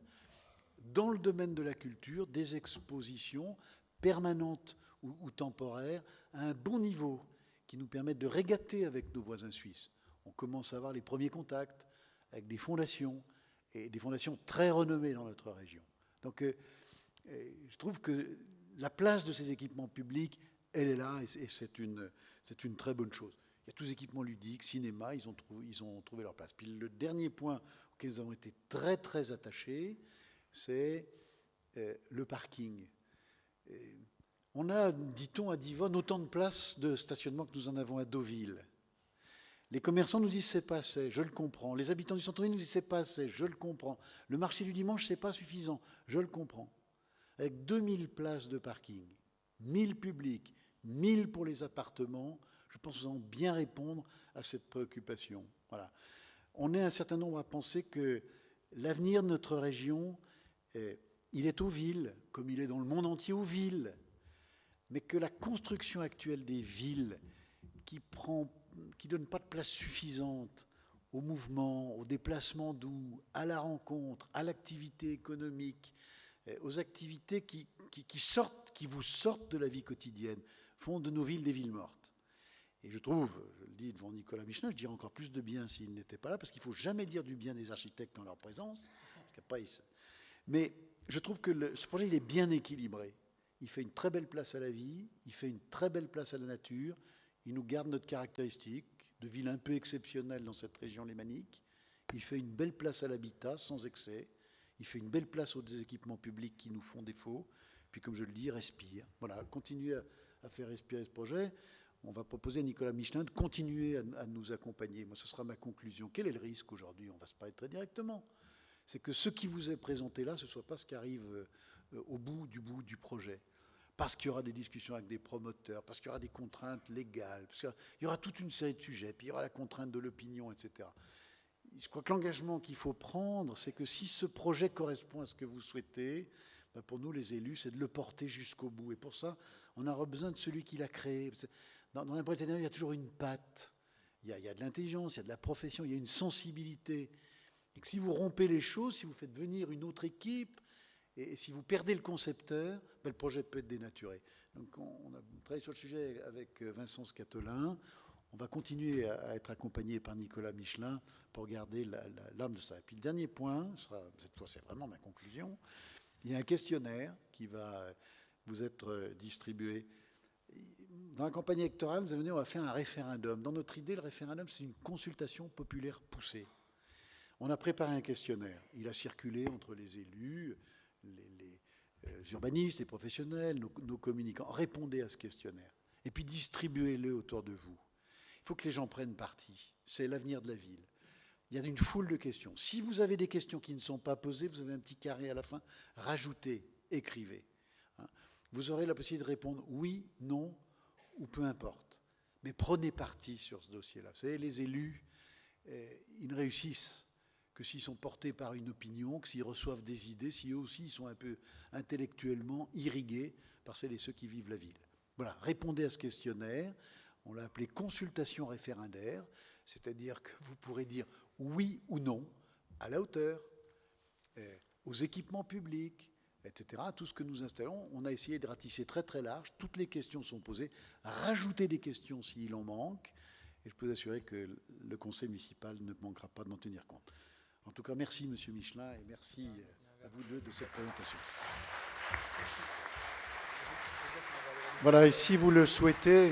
dans le domaine de la culture, des expositions permanentes ou temporaires, à un bon niveau, qui nous permettent de régater avec nos voisins suisses. On commence à avoir les premiers contacts avec des fondations, et des fondations très renommées dans notre région. Donc je trouve que la place de ces équipements publics, elle est là, et c'est une très bonne chose. Il y a tous les équipements ludiques, cinéma, ils ont trouvé leur place. Puis le dernier point auquel nous avons été très très attachés, c'est le parking. On a, dit-on, à Divonne, autant de places de stationnement que nous en avons à Deauville. Les commerçants nous disent c'est pas assez, je le comprends. Les habitants du centre-ville nous disent c'est pas assez, je le comprends. Le marché du dimanche, c'est pas suffisant, je le comprends. Avec 2000 places de parking, 1000 publics, 1000 pour les appartements, je pense que nous allons bien répondre à cette préoccupation. Voilà. On est un certain nombre à penser que l'avenir de notre région, il est aux villes, comme il est dans le monde entier aux villes, mais que la construction actuelle des villes, qui prend donne pas de place suffisante au mouvement, au déplacement doux, à la rencontre, à l'activité économique, aux activités qui vous sortent de la vie quotidienne, font de nos villes des villes mortes. Et je trouve, je le dis devant Nicolas Michelin, je dirais encore plus de bien s'il n'était pas là, parce qu'il ne faut jamais dire du bien des architectes en leur présence. Mais je trouve que ce projet il est bien équilibré. Il fait une très belle place à la vie, il fait une très belle place à la nature, il nous garde notre caractéristique de ville un peu exceptionnelle dans cette région lémanique, il fait une belle place à l'habitat sans excès, il fait une belle place aux équipements publics qui nous font défaut, puis comme je le dis, respire. Voilà, continuez à faire respirer ce projet. On va proposer à Nicolas Michelin de continuer à nous accompagner. Moi, ce sera ma conclusion. Quel est le risque aujourd'hui? On va se parler très directement. C'est que ce qui vous est présenté là, ce ne soit pas ce qui arrive au bout du projet. Parce qu'il y aura des discussions avec des promoteurs, parce qu'il y aura des contraintes légales, parce qu'il y aura toute une série de sujets, puis il y aura la contrainte de l'opinion, etc. Je crois que l'engagement qu'il faut prendre, c'est que si ce projet correspond à ce que vous souhaitez, ben pour nous, les élus, c'est de le porter jusqu'au bout. Et pour ça, on aura besoin de celui qui l'a créé. Dans n'importe quel il y a toujours une patte. Il y a de l'intelligence, il y a de la profession, il y a une sensibilité. Et que si vous rompez les choses, si vous faites venir une autre équipe, et si vous perdez le concepteur, ben le projet peut être dénaturé. Donc on a travaillé sur le sujet avec Vincent Scatolin. On va continuer à être accompagné par Nicolas Michelin pour garder l'âme de ça. Et puis le dernier point, cette fois c'est vraiment ma conclusion, il y a un questionnaire qui va vous être distribué. Dans la campagne électorale, vous avez dit on va faire un référendum. Dans notre idée, le référendum, c'est une consultation populaire poussée. On a préparé un questionnaire. Il a circulé entre les élus, les urbanistes, les professionnels, nos communicants. Répondez à ce questionnaire. Et puis distribuez-le autour de vous. Il faut que les gens prennent parti. C'est l'avenir de la ville. Il y a une foule de questions. Si vous avez des questions qui ne sont pas posées, vous avez un petit carré à la fin. Rajoutez, écrivez. Vous aurez la possibilité de répondre oui, non ou peu importe. Mais prenez parti sur ce dossier-là. Vous savez, les élus, ils ne réussissent que s'ils sont portés par une opinion, que s'ils reçoivent des idées, si eux aussi ils sont un peu intellectuellement irrigués par celles et ceux qui vivent la ville. Voilà, répondez à ce questionnaire. On l'a appelé consultation référendaire, c'est-à-dire que vous pourrez dire oui ou non à la hauteur, aux équipements publics, etc. Tout ce que nous installons, on a essayé de ratisser très très large. Toutes les questions sont posées. Rajoutez des questions s'il en manque. Et je peux vous assurer que le conseil municipal ne manquera pas d'en tenir compte. En tout cas, merci Monsieur Michelin et merci à vous deux de cette présentation. Voilà, et si vous le souhaitez,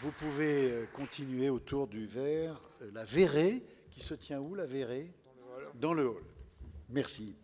vous pouvez continuer autour du verre, la verrée, qui se tient où, la verrée? Dans le hall. Merci.